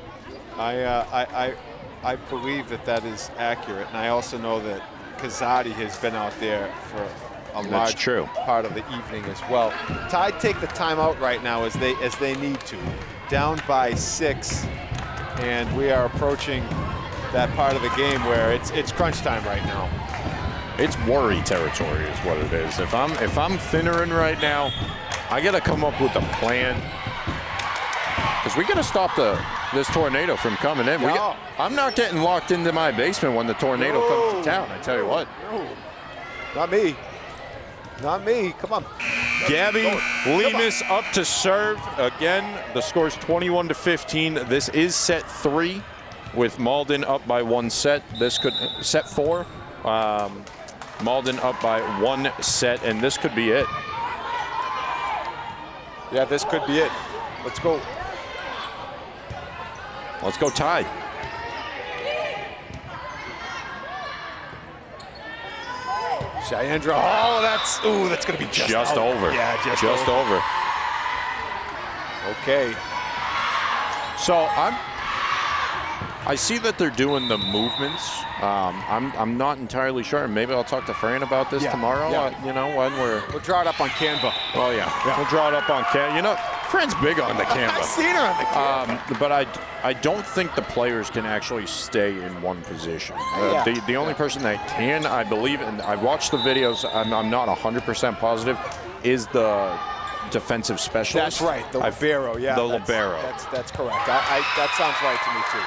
I believe that is accurate, and I also know that Kazadi has been out there for a large part of the evening as well. Tide take the timeout right now as they need to. Down by 6, and we are approaching that part of the game where it's crunch time right now. It's worry territory is what it is. If I'm thinnering right now, I got to come up with a plan because we got to stop this tornado from coming in. I'm not getting locked into my basement when the tornado comes to town. I tell you what. No. Not me. Not me. Come on. Gabby Lemus up to serve. Again, the score's 21-15. This is set 3 with Malden up by 1 set. This could set 4. Malden up by 1 set, and this could be it. Yeah, this could be it. Let's go. Let's go Tide. Cheyendra Hall, that's going to be just over. Yeah, just over. Okay. So I see that they're doing the movements. I'm not entirely sure. Maybe I'll talk to Fran about this tomorrow. Yeah. We'll draw it up on Canva. Oh yeah. We'll draw it up on Canva. Fran's big on the Canva. I've seen her on the Canva. But I don't think the players can actually stay in one position. The only person that can, I believe, and I watched the videos, I'm not 100% positive, is the defensive specialist. That's right, the libero, The libero. That's correct. That sounds right to me, too.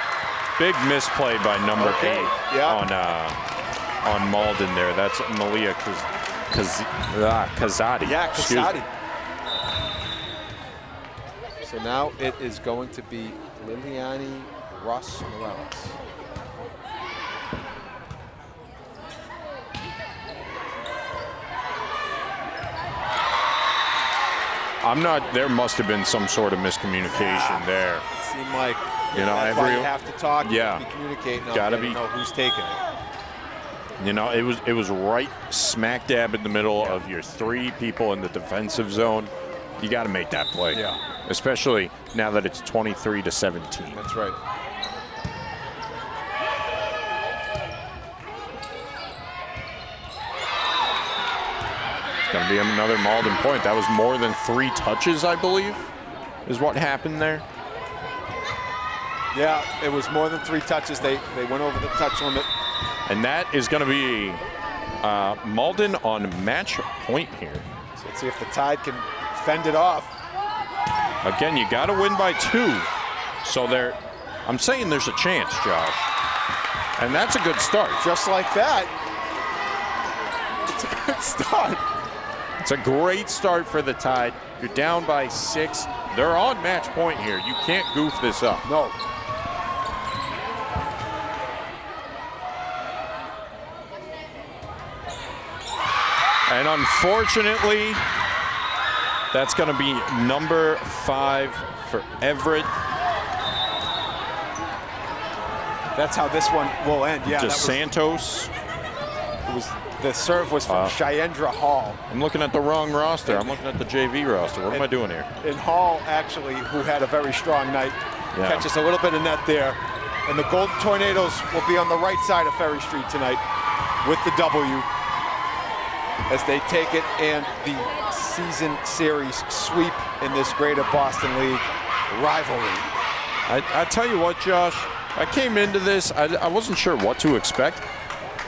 Big misplay by number 8 on Malden there. That's Malia Kazadi. Yeah, Kazadi. So now it is going to be Liliani Ross Morales. There must have been some sort of miscommunication there. It seemed like, that's why you have to talk, you yeah, have to be communicating, gotta be, know who's taking it. It was right smack dab in the middle of your 3 people in the defensive zone. You got to make that play. Yeah. Especially now that it's 23-17. That's right. It's going to be another Malden point. That was more than 3 touches, I believe, is what happened there. Yeah, it was more than 3 touches. They went over the touch limit. And that is going to be Malden on match point here. So let's see if the Tide can fend it off. Again, you got to win by 2. So I'm saying there's a chance, Josh. And that's a good start. Just like that. It's a good start. It's a great start for the Tide. You're down by 6. They're on match point here. You can't goof this up. No. And unfortunately, that's going to be number 5 for Everett. That's how this one will end. Yeah. DeSantos. The serve was from Cheyendra Hall. I'm looking at the wrong roster. I'm looking at the JV roster. What am I doing here? And Hall, actually, who had a very strong night, catches a little bit of net there. And the Golden Tornadoes will be on the right side of Ferry Street tonight with the W as they take it and the season series sweep in this Greater Boston League rivalry. I tell you what, Josh, I came into this, I wasn't sure what to expect.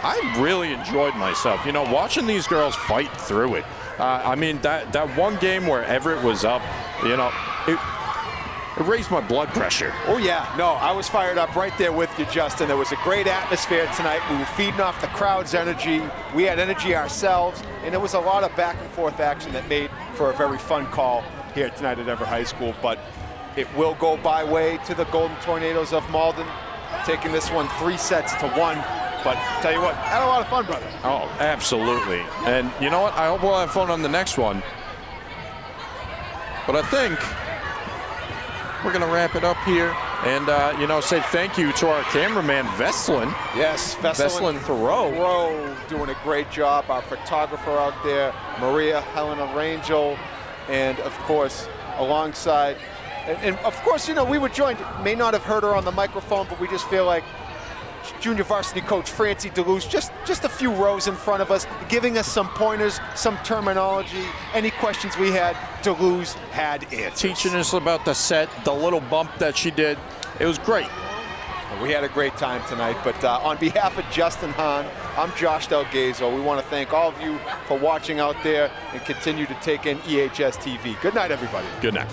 I really enjoyed myself, watching these girls fight through it. That one game where Everett was up, it raised my blood pressure. Oh, yeah. No, I was fired up right there with you, Justin. There was a great atmosphere tonight. We were feeding off the crowd's energy. We had energy ourselves, and there was a lot of back-and-forth action that made for a very fun call here tonight at Everett High School. But it will go by way to the Golden Tornadoes of Malden, taking this one 3-1. But tell you what, had a lot of fun, brother. Oh, absolutely. And you know what? I hope we'll have fun on the next one. But I think we're going to wrap it up here and, say thank you to our cameraman, Veslin. Yes, Veslin Thoreau doing a great job. Our photographer out there, Maria Helena Rangel, and, of course, alongside. And of course, we were joined, may not have heard her on the microphone, but we just feel like junior varsity coach Francie DeLuz, just a few rows in front of us, giving us some pointers, some terminology. Any questions we had, DeLuz had answers. Teaching us about the set, the little bump that she did. It was great. We had a great time tonight, but on behalf of Justin Hahn, I'm Josh Delgazo. We want to thank all of you for watching out there and continue to take in EHS TV. Good night, everybody. Good night.